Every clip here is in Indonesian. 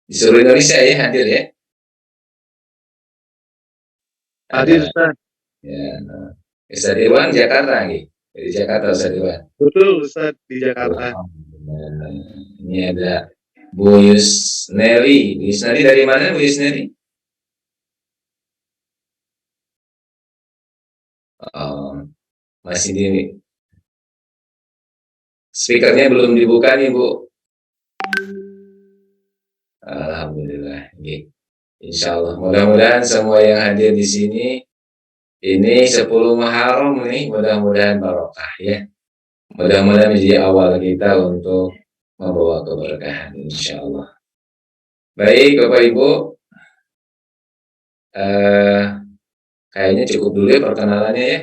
Di seluruh Indonesia ya hadir ya? Hadir Ada. Ustaz. Ya. Ustaz Irwan Jakarta nih. Dari Jakarta Ustaz Irwan. Betul Ustaz, di Jakarta. Alhamdulillah. Ini ada Bu Yusneri. Bu Yusneri dari mana Bu Yusneri? Oh, masih di speakernya belum dibuka nih Bu. Alhamdulillah. Insya Allah. Mudah-mudahan semua yang hadir di sini ini 10 Muharram nih, mudah-mudahan barokah ya. Mudah-mudahan menjadi awal kita untuk membawa keberkahan insya Allah. Baik Bapak Ibu, kayaknya cukup dulu ya perkenalannya ya.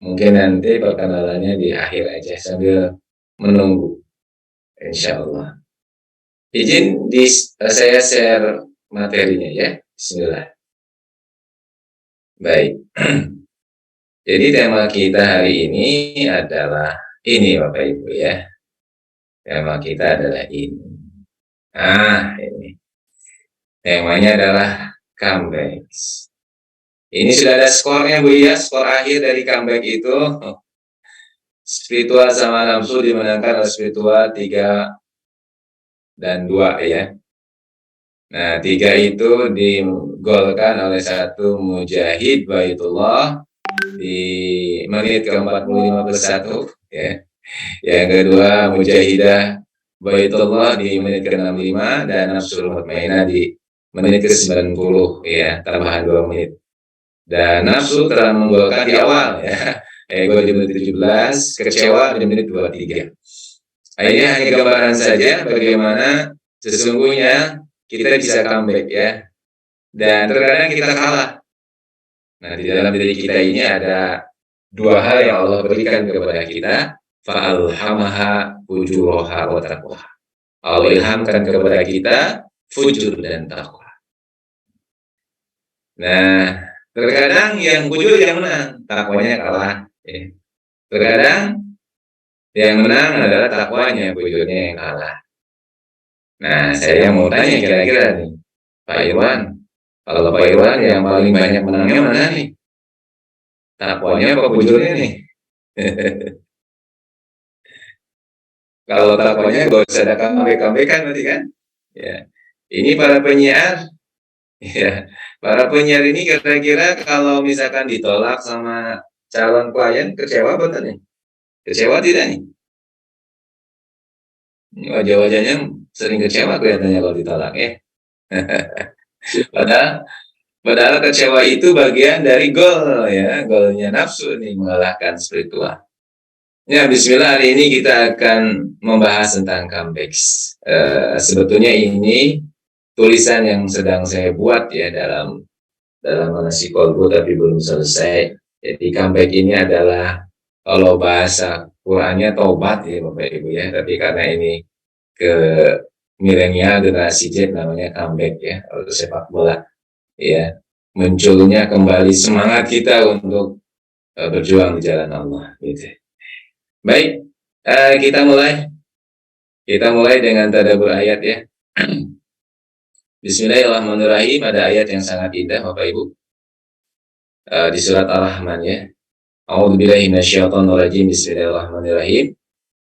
Mungkin nanti perkenalannya di akhir aja sambil menunggu insya Allah. Izin saya share materinya ya. Bismillah. Baik. Jadi tema kita hari ini adalah ini Bapak Ibu ya. Tema kita adalah ini. Ini. Temanya adalah comeback. Ini sudah ada skornya Bu ya, skor akhir dari comeback itu. Spiritual sama nafsu dimenangkan oleh spiritual 3 dan 2 ya. Nah, 3 itu digolkan oleh satu Mujahid Baitullah di menit ke-45+1 ya. Yang kedua Mujahidah Baitullah di menit ke-65 dan Nafsul Mutmainah di menit ke-90 ya, tambahan 2 menit. Dan nafsu telah menggolkan di awal ya. Ego di menit 17, kecewa di menit 23. Ini hanya gambaran saja bagaimana sesungguhnya kita bisa comeback ya. Dan terkadang kita kalah. Nah, di dalam diri kita ini ada 2 hal yang Allah berikan kepada kita, fa'alhamaha fujuraha wa taqwaha. Allah ilhamkan kepada kita fujur dan taqwa. Nah, terkadang yang fujur yang menang, takwanya kalah. Ya. Terkadang yang menang adalah takwanya, fujurnya yang kalah. Nah, saya mau tanya kira-kira nih, Pak Irwan, kalau Pak Irwan yang paling banyak menangnya mana nih? Takwanya apa fujurnya nih? Kalau takwanya gak usah ada comeback-comebackan berarti kan? Ya. Ini para penyiar, ya, para penyiar ini kira-kira kalau misalkan ditolak sama calon klien kecewa betul nih? Kecewa tidak nih? Wajah-wajahnya sering kecewa kelihatannya kalau ditolak ya. Padahal kecewa itu bagian dari goal ya, goalnya nafsu nih mengalahkan spiritual. Ya, Bismillah, hari ini kita akan membahas tentang comeback. Sebetulnya ini tulisan yang sedang saya buat ya dalam manasik kolbu tapi belum selesai. Jadi comeback ini adalah kalau bahasa Qurannya tobat ya Bapak Ibu ya, tapi karena ini ke milenial generasi Z namanya comeback ya, atau sepak bola ya, munculnya kembali semangat kita untuk berjuang di jalan Allah gitu. Baik, kita mulai dengan tadabbur ayat ya. Bismillahirrahmanirrahim, ada ayat yang sangat indah Bapak Ibu. Di surat Ar-Rahman ya. A'udzubillahi minasyaitonirrajim. Bismillahirrahmanirrahim.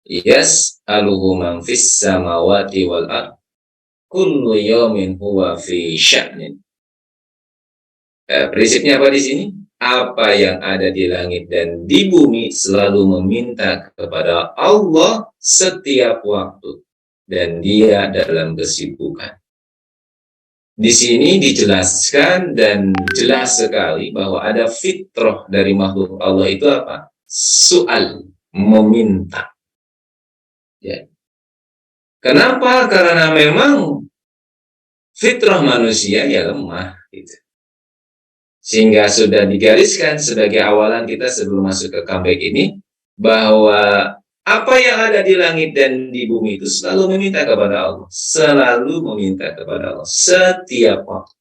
Yas'aluhu man fis samawati wal ard. Kullu yawmin huwa fi sya'nin. Prinsipnya apa di sini? Apa yang ada di langit dan di bumi selalu meminta kepada Allah setiap waktu, dan Dia dalam kesibukan. Di sini dijelaskan dan jelas sekali bahwa ada fitrah dari makhluk Allah itu apa? Soal meminta. Ya. Kenapa? Karena memang fitrah manusia ya lemah. Gitu. Sehingga sudah digariskan sebagai awalan kita sebelum masuk ke comeback ini, bahwa apa yang ada di langit dan di bumi itu selalu meminta kepada Allah. Selalu meminta kepada Allah. Setiap waktu.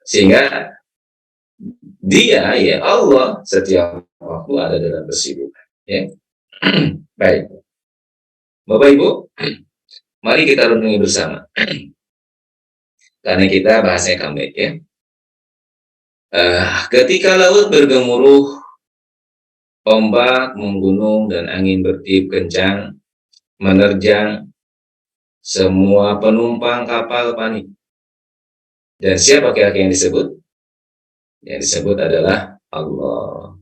Sehingga Dia, ya Allah, setiap waktu ada dalam kesibukan. Ya. Baik. Bapak Ibu, mari kita renungi bersama. karena kita bahasanya comeback ya. Ketika laut bergemuruh, ombak menggunung dan angin bertiup kencang, menerjang, semua penumpang kapal panik. Dan siapa kira-kira yang disebut? Yang disebut adalah Allah.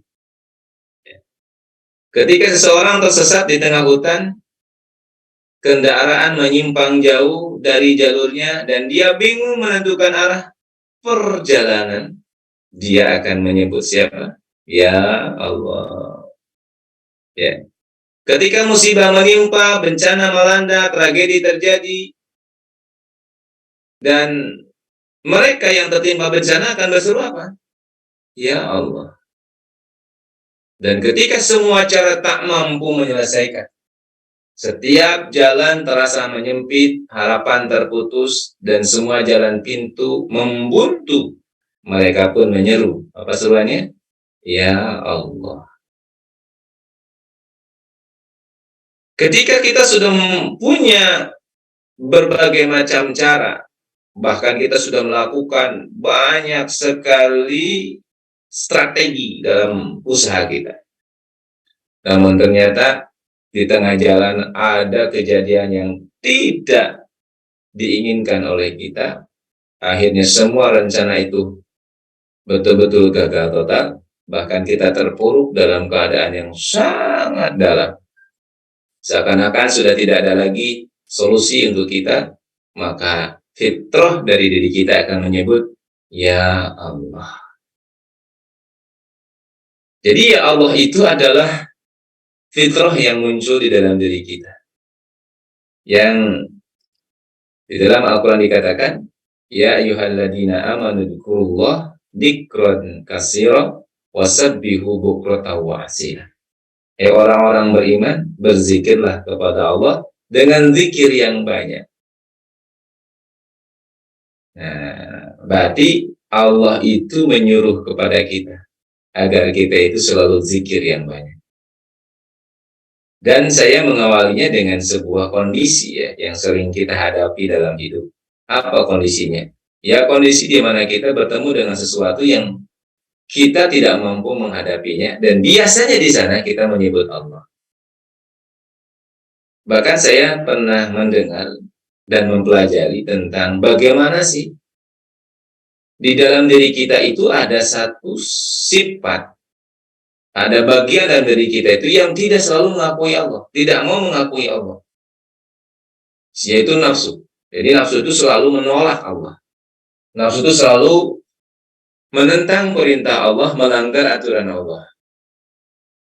Ketika seseorang tersesat di tengah hutan, kendaraan menyimpang jauh dari jalurnya dan dia bingung menentukan arah perjalanan, dia akan menyebut siapa? Ya Allah. Ya. Ketika musibah menimpa, bencana melanda, tragedi terjadi, dan mereka yang tertimpa bencana akan berseru apa? Ya Allah. Dan ketika semua cara tak mampu menyelesaikan, setiap jalan terasa menyempit, harapan terputus, dan semua jalan pintu membuntu, mereka pun menyeru. Apa seruannya? Ya Allah. Ketika kita sudah punya berbagai macam cara, bahkan kita sudah melakukan banyak sekali strategi dalam usaha kita, namun ternyata di tengah jalan ada kejadian yang tidak diinginkan oleh kita, akhirnya semua rencana itu betul-betul gagal total, bahkan kita terpuruk dalam keadaan yang sangat dalam. Seakan-akan sudah tidak ada lagi solusi untuk kita, maka fitrah dari diri kita akan menyebut, Ya Allah. Jadi ya Allah itu adalah fitrah yang muncul di dalam diri kita. Yang di dalam Al-Quran dikatakan, Ya ayyuhalladzina amanu dzkurullah dzikran katsira wasabbihu bukratan wa asila. Orang-orang beriman, berzikirlah kepada Allah dengan zikir yang banyak. Nah, berarti Allah itu menyuruh kepada kita agar kita itu selalu zikir yang banyak. Dan saya mengawalinya dengan sebuah kondisi ya, yang sering kita hadapi dalam hidup. Apa kondisinya? Ya kondisi di mana kita bertemu dengan sesuatu yang kita tidak mampu menghadapinya, dan biasanya di sana kita menyebut Allah. Bahkan saya pernah mendengar dan mempelajari tentang bagaimana sih di dalam diri kita itu ada satu sifat, ada bagian dalam diri kita itu yang tidak selalu mengakui Allah, tidak mau mengakui Allah, yaitu nafsu. Jadi nafsu itu selalu menolak Allah. Nafsu itu selalu menentang perintah Allah, melanggar aturan Allah.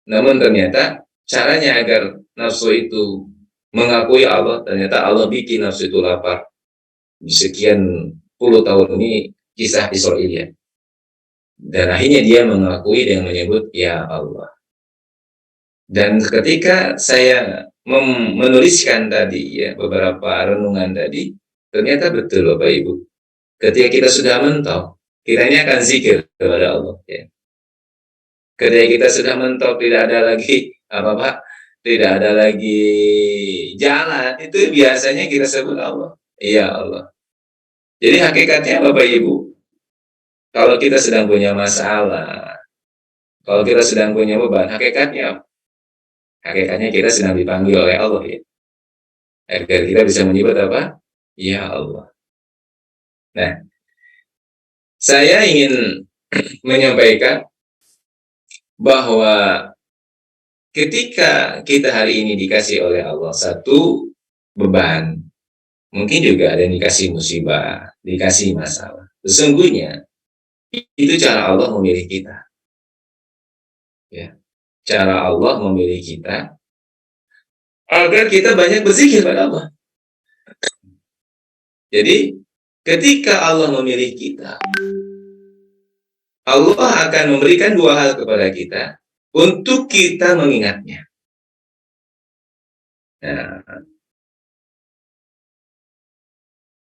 Namun ternyata caranya agar nafsu itu mengakui Allah, ternyata Allah bikin nafsu itu lapar. Di sekian puluh tahun ini kisah Israiliyah. Dan akhirnya dia mengakui dengan menyebut Ya Allah. Dan ketika saya menuliskan tadi ya beberapa renungan tadi, ternyata betul Bapak Ibu. Ketika kita sudah mentok, kita ini akan zikir kepada Allah ya. Ketika kita sudah mentok, tidak ada lagi apa-apa, tidak ada lagi jalan, itu biasanya kita sebut Allah. Ya Allah. Jadi hakikatnya Bapak Ibu, kalau kita sedang punya masalah, kalau kita sedang punya beban, hakikatnya kita sedang dipanggil oleh Allah ya. Agar kita bisa menyebut apa? Ya Allah. Nah, saya ingin menyampaikan bahwa ketika kita hari ini dikasih oleh Allah satu beban, mungkin juga ada yang dikasih musibah, dikasih masalah. Sesungguhnya itu cara Allah memilih kita. Ya, cara Allah memilih kita agar kita banyak berzikir pada Allah. Jadi ketika Allah memilih kita, Allah akan memberikan dua hal kepada kita untuk kita mengingatnya. Nah,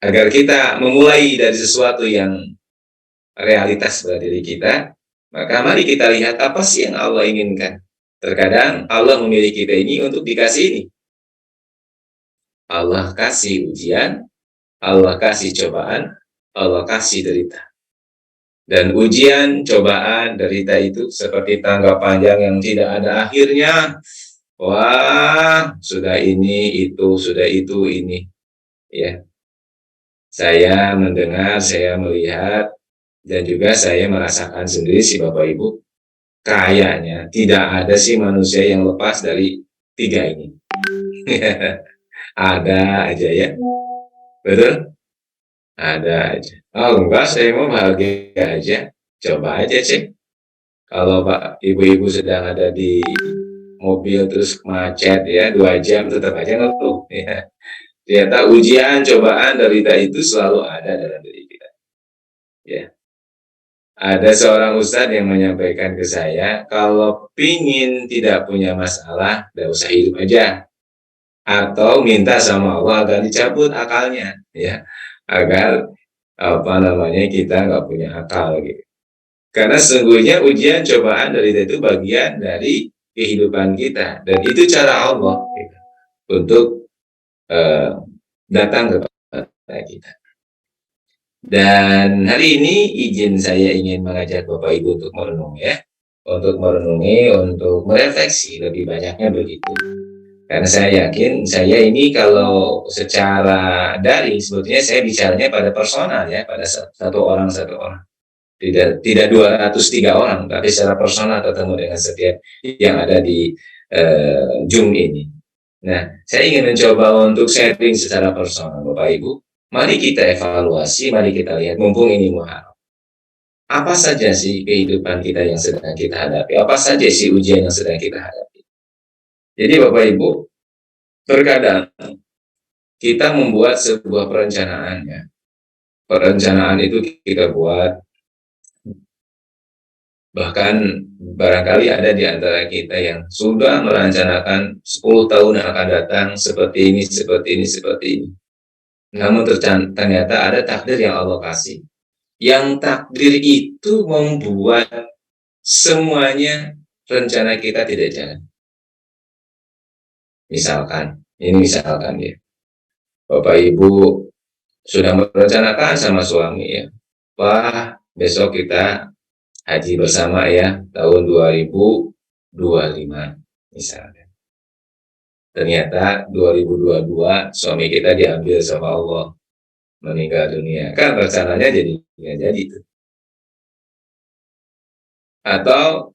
agar kita memulai dari sesuatu yang realitas pada diri kita, maka mari kita lihat apa sih yang Allah inginkan. Terkadang Allah memilih kita ini untuk dikasih ini. Allah kasih ujian, Allah kasih cobaan, Allah kasih derita. Dan ujian, cobaan, derita itu seperti tangga panjang yang tidak ada akhirnya. Wah, sudah ini, itu, sudah itu, ini. Ya, saya mendengar, saya melihat, dan juga saya merasakan sendiri si Bapak Ibu, kayaknya tidak ada sih manusia yang lepas dari tiga ini. Ada aja ya, betul? Ada aja. Oh enggak, saya mau bahagia aja. Coba aja cek. Kalau Pak Ibu-Ibu sedang ada di mobil terus macet ya 2 jam tetap aja ngeluh. Ya. Ternyata ujian, cobaan, derita itu selalu ada dalam diri kita. Ya. Ada seorang ustadz yang menyampaikan ke saya, kalau pingin tidak punya masalah, tidak usah hidup aja. Atau minta sama Allah agar dicabut akalnya, ya, agar kita nggak punya akal gitu. Karena sesungguhnya ujian, cobaan, derita itu bagian dari kehidupan kita, dan itu cara Allah gitu, untuk datang kepada kita. Dan hari ini izin saya ingin mengajak Bapak Ibu untuk merenung ya, untuk merenungi, untuk merefleksi, lebih banyaknya begitu. Karena saya yakin saya ini kalau secara daring sebetulnya saya bicaranya pada personal ya, pada satu orang. Tidak 203 orang, tapi secara personal ketemu dengan setiap yang ada di Zoom ini. Nah, saya ingin mencoba untuk sharing secara personal, Bapak Ibu. Mari kita evaluasi, mari kita lihat, mumpung ini Muharram. Apa saja sih kehidupan kita yang sedang kita hadapi? Apa saja sih ujian yang sedang kita hadapi? Jadi Bapak Ibu, terkadang kita membuat sebuah perencanaannya. Perencanaan itu kita buat, bahkan barangkali ada di antara kita yang sudah merencanakan 10 tahun yang akan datang seperti ini, seperti ini, seperti ini. Namun ternyata ada takdir yang Allah kasih. Yang takdir itu membuat semuanya rencana kita tidak jalan. Misalkan ya, Bapak Ibu sudah merencanakan sama suami ya, Pak, besok kita haji bersama ya, tahun 2025 misalnya. Ternyata 2022 suami kita diambil sama Allah, meninggal dunia. Kan rencananya jadi nggak jadi itu. Atau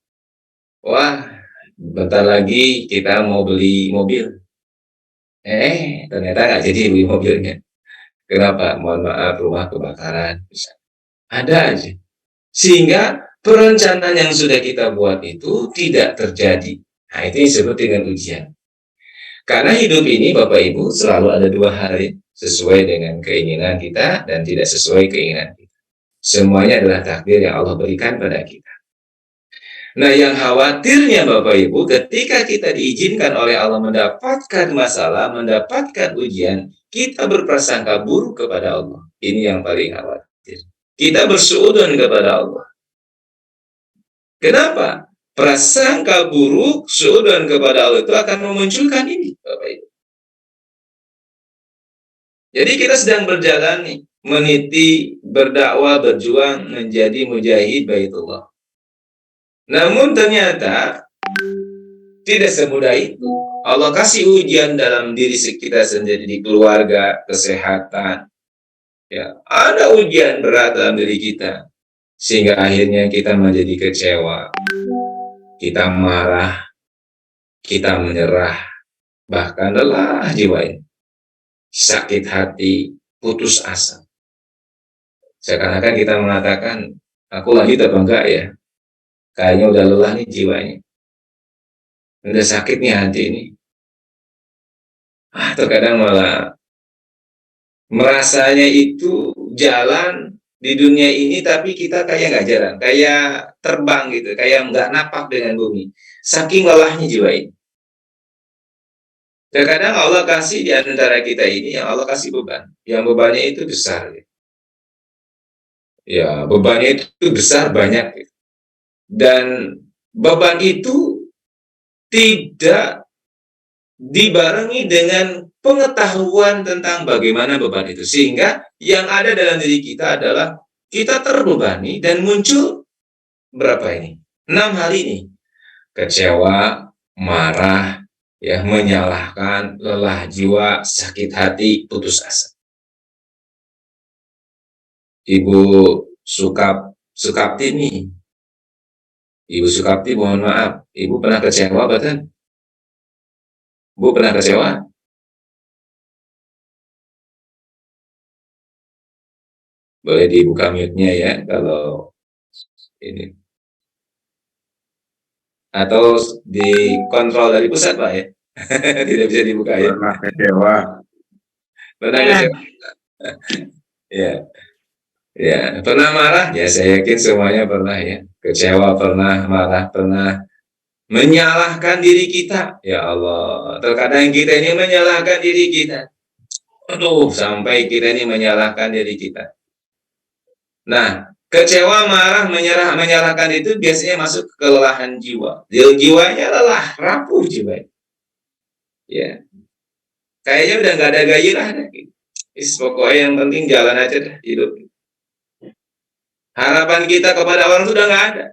wah, bentar lagi kita mau beli mobil. Ternyata nggak jadi beli mobilnya. Kenapa? Mohon maaf, rumah kebakaran. Ada aja. Sehingga perencanaan yang sudah kita buat itu tidak terjadi. Nah, itu disebut dengan ujian. Karena hidup ini Bapak Ibu selalu ada 2 hari, sesuai dengan keinginan kita dan tidak sesuai keinginan kita. Semuanya adalah takdir yang Allah berikan pada kita. Nah, yang khawatirnya Bapak Ibu, ketika kita diizinkan oleh Allah mendapatkan masalah, mendapatkan ujian, kita berprasangka buruk kepada Allah. Ini yang paling khawatir. Kita bersuudzon kepada Allah. Kenapa? Prasangka buruk, suudzon kepada Allah itu akan memunculkan ini, Bapak Ibu. Jadi kita sedang berjalan nih, meniti, berdakwah, berjuang, menjadi mujahid baitullah. Namun ternyata tidak semudah itu. Allah kasih ujian dalam diri kita sendiri, di keluarga, kesehatan. Ya, ada ujian berat dalam diri kita, sehingga akhirnya kita menjadi kecewa. Kita marah, kita menyerah, bahkan lelah jiwa ini, sakit hati, putus asa. Seakan-akan kita mengatakan, aku lanjut apa enggak ya? Kayaknya udah lelah nih jiwanya, udah sakit nih hati ini. Terkadang malah merasanya itu jalan di dunia ini, tapi kita kayak nggak jalan, kayak terbang gitu, kayak nggak napak dengan bumi. Saking lelahnya jiwa ini. Terkadang Allah kasih di antara kita ini, yang Allah kasih beban, yang bebannya itu besar. Ya, bebannya itu besar, banyak. Dan beban itu tidak dibarengi dengan pengetahuan tentang bagaimana beban itu. Sehingga yang ada dalam diri kita adalah kita terbebani dan muncul berapa ini? 6 hal ini. Kecewa, marah, ya, menyalahkan, lelah jiwa, sakit hati, putus asa. Ibu Sukapti nih. Ibu Sukapti, mohon maaf, Ibu pernah kecewa betul? Bu pernah kecewa? Boleh dibuka mute-nya ya kalau ini. Atau dikontrol dari pusat, Pak ya? Tidak bisa dibuka ya? Pernah kecewa. Pernah kecewa? Ya. Ya, pernah marah? Ya, saya yakin semuanya pernah ya. Kecewa pernah, marah pernah. Menyalahkan diri kita. Ya Allah, terkadang kita ini menyalahkan diri kita. Aduh, sampai kita ini menyalahkan diri kita. Nah, kecewa, marah, menyalahkan itu biasanya masuk ke kelelahan jiwa. Jiwanya lelah, rapuh jiwa. Ya, kayaknya udah nggak ada gairah deh. Pokoknya yang penting jalan aja deh hidup. Harapan kita kepada orang sudah nggak ada.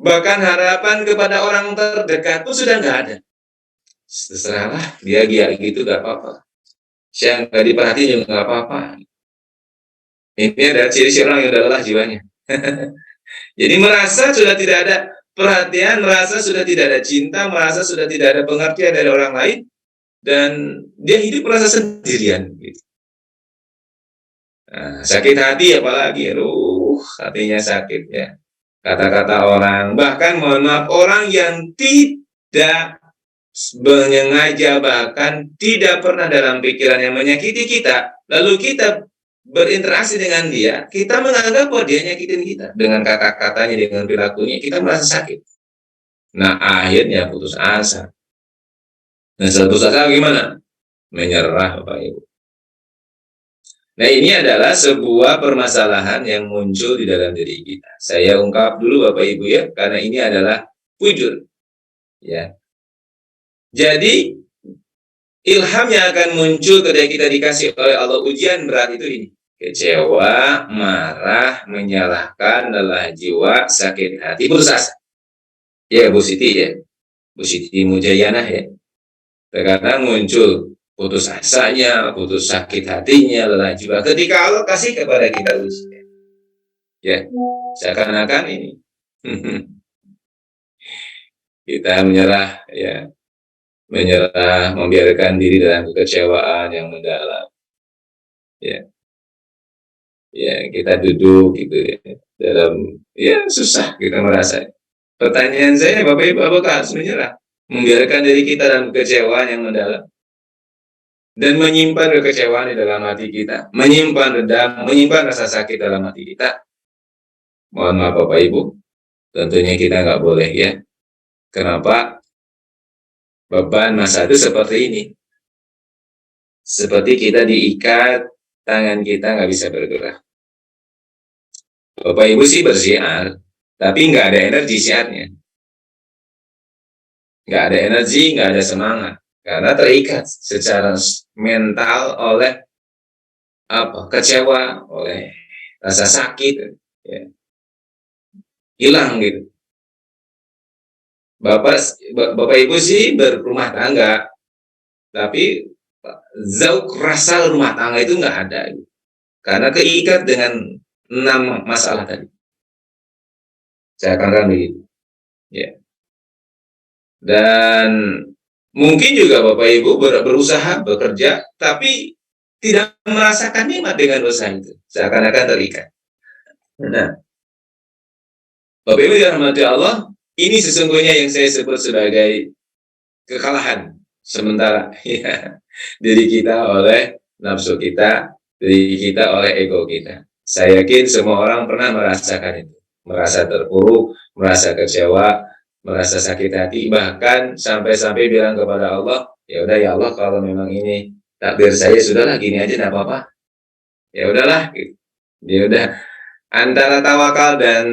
Bahkan harapan kepada orang terdekat pun sudah nggak ada. Terserahlah, dia gitu nggak apa-apa. Saya nggak diperhatiin juga nggak apa-apa. Ini adalah ciri-ciri orang yang udah lelah jiwanya. Jadi merasa sudah tidak ada perhatian, merasa sudah tidak ada cinta, merasa sudah tidak ada pengertian dari orang lain, dan dia hidup merasa sendirian. Gitu. Nah, sakit hati apalagi, hatinya sakit ya. Kata-kata orang, bahkan mohon maaf, orang yang tidak menyengaja, bahkan tidak pernah dalam pikirannya menyakiti kita, lalu kita berinteraksi dengan dia, kita menganggap bahwa dia nyakitin kita dengan kata-katanya, dengan perilakunya, kita merasa sakit. Nah, akhirnya putus asa. Nah, setelah putus asa gimana? Menyerah, Bapak Ibu. Nah, ini adalah sebuah permasalahan yang muncul di dalam diri kita. Saya ungkap dulu Bapak Ibu ya, karena ini adalah wujud. Ya. Jadi, ilham yang akan muncul ketika kita dikasih oleh Allah ujian berat itu ini. Kecewa, marah, menyalahkan, lelah jiwa, sakit hati, putus asa. Ya, Bu Siti ya. Bu Siti Mujayanah ya. Terkadang muncul putus asanya, putus sakit hatinya, lelah jiwa. Ketika Allah kasih kepada kita ujian, ya, seakan-akan ini kita menyerah, ya, membiarkan diri dalam kekecewaan yang mendalam, ya, kita duduk gitu ya, dalam, ya, susah kita merasa. Pertanyaan saya, Bapak Ibu, apakah harus menyerah, membiarkan diri kita dalam kekecewaan yang mendalam? Dan menyimpan kekecewaan di dalam hati kita, menyimpan dendam, menyimpan rasa sakit dalam hati kita. Mohon maaf Bapak Ibu, tentunya kita nggak boleh ya. Kenapa? Beban masa itu seperti ini. Seperti kita diikat, tangan kita nggak bisa bergerak. Bapak Ibu sih bersiar, tapi nggak ada energi siarnya. Nggak ada energi, nggak ada semangat. Karena terikat secara mental oleh kecewa, oleh rasa sakit, ya. Hilang gitu. Bapak Ibu sih berumah tangga, tapi zauk rasa rumah tangga itu nggak ada, gitu. Karena keikat dengan 6 masalah tadi. Saya akan begitu, ya. Dan mungkin juga Bapak Ibu berusaha, bekerja, tapi tidak merasakan nikmat dengan usaha itu. Seakan-akan terikat. Nah, Bapak Ibu dirahmati Allah, ini sesungguhnya yang saya sebut sebagai kekalahan sementara. Ya, diri kita oleh nafsu kita, diri kita oleh ego kita. Saya yakin semua orang pernah merasakan itu. Merasa terpuruk, merasa kecewa, merasa sakit hati, bahkan sampai-sampai bilang kepada Allah, ya udah ya Allah, kalau memang ini takdir saya, sudahlah gini aja, enggak apa-apa. Ya udahlah, gitu. Ya udah, antara tawakal dan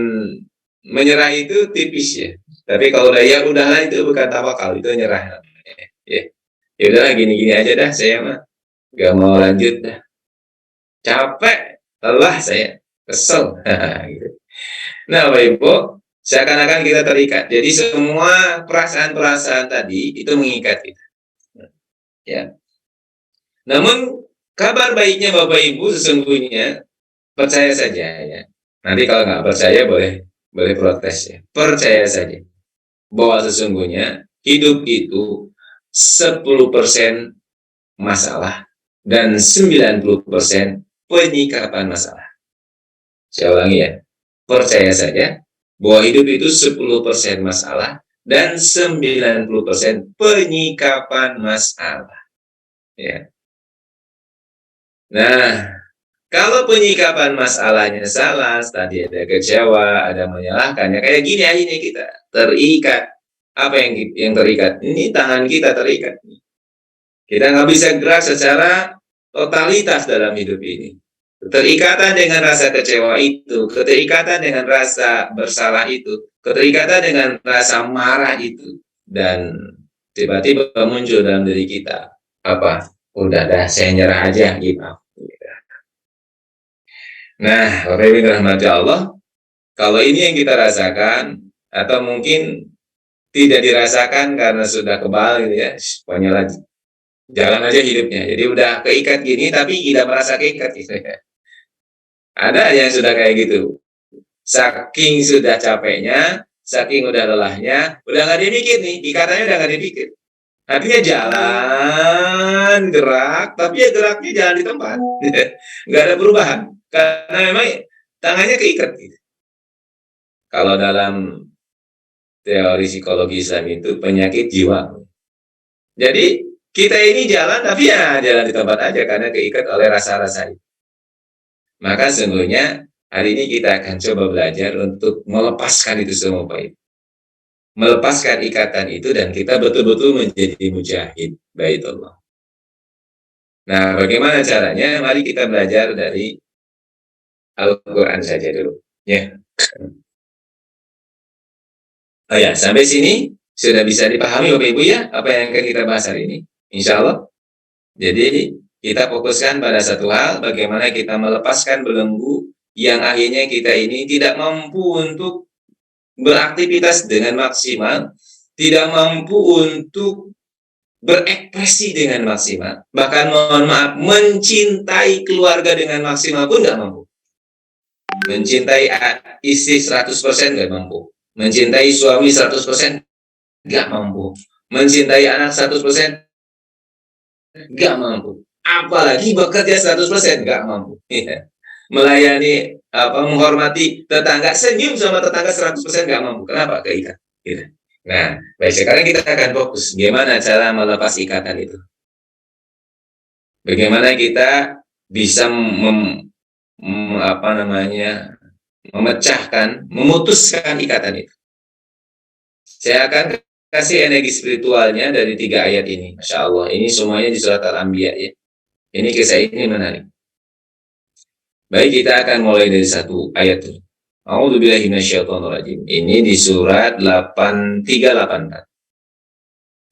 menyerah itu tipis ya. Tapi kalau udah ya udahlah, itu bukan tawakal, itu nyerah. Ya. Ya udahlah gini-gini aja dah, saya mah gak mau lanjut dah. Capek, lelah saya, kesel. Gitu. Nah, Bapak Ibu, seakan-akan kita terikat. Jadi semua perasaan-perasaan tadi itu mengikat kita. Ya. Namun kabar baiknya Bapak Ibu sesungguhnya percaya saja ya. Nanti kalau nggak percaya boleh protes ya. Percaya saja bahwa sesungguhnya hidup itu 10% masalah dan 90% penyikapan masalah. Saya ulangi ya. Percaya saja bahwa hidup itu 10% masalah dan 90% penyikapan masalah. Ya. Nah, kalau penyikapan masalahnya salah, tadi ada kecewa, ada menyalahkan, ya kayak gini aja nih kita terikat. Apa yang terikat? Ini tangan kita terikat. Kita nggak bisa gerak secara totalitas dalam hidup ini. Keterikatan dengan rasa kecewa itu, keterikatan dengan rasa bersalah itu, keterikatan dengan rasa marah itu, dan tiba-tiba muncul dalam diri kita apa? Udah dah, saya nyerah aja, gitu. Nah, Bapak Ibu rahmati Allah, kalau ini yang kita rasakan, atau mungkin tidak dirasakan karena sudah kebal gitu ya, pokoknya lagi jalan aja hidupnya. Jadi udah keikat gini, tapi tidak merasa keikat gitu ya. Ada yang sudah kayak gitu. Saking sudah capeknya, saking udah lelahnya, udah nggak dipikir nih, ikatannya udah nggak dipikir. Artinya jalan, gerak, tapi ya geraknya jalan di tempat. Nggak ada perubahan. Karena memang tangannya keikat. Gitu. Kalau dalam teori psikologi Islam itu penyakit jiwa. Jadi kita ini jalan, tapi ya jalan di tempat aja karena keikat oleh rasa-rasa itu. Maka sesungguhnya hari ini kita akan coba belajar untuk melepaskan itu semua, Pak. Melepaskan ikatan itu dan kita betul-betul menjadi mujahid baitullah. Nah, bagaimana caranya? Mari kita belajar dari Al-Quran saja dulu. Ya. Oh ya, sampai sini sudah bisa dipahami Bapak Ibu ya apa yang akan kita bahas hari ini. Insya Allah. Jadi kita fokuskan pada satu hal, bagaimana kita melepaskan belenggu yang akhirnya kita ini tidak mampu untuk beraktivitas dengan maksimal, tidak mampu untuk berekspresi dengan maksimal, bahkan mohon maaf, mencintai keluarga dengan maksimal pun nggak mampu. Mencintai istri 100% nggak mampu. Mencintai suami 100% nggak mampu. Mencintai anak 100% nggak mampu. Apalagi bekerja 100% nggak mampu. Melayani menghormati tetangga, senyum sama tetangga 100% nggak mampu. Kenapa? Keikat. Gitu. Nah, baik, sekarang kita akan fokus gimana cara melepas ikatan itu. Bagaimana kita bisa memecahkan, memutuskan ikatan itu. Saya akan kasih energi spiritualnya dari 3 ayat ini. Masya Allah, ini semuanya di surat Al-Anbiya ya. Ini kisah ini menarik. Baik, kita akan mulai dari 1 ayat ini. A'udzubillahi minasyaitonirrajim. Ini di surat 8384.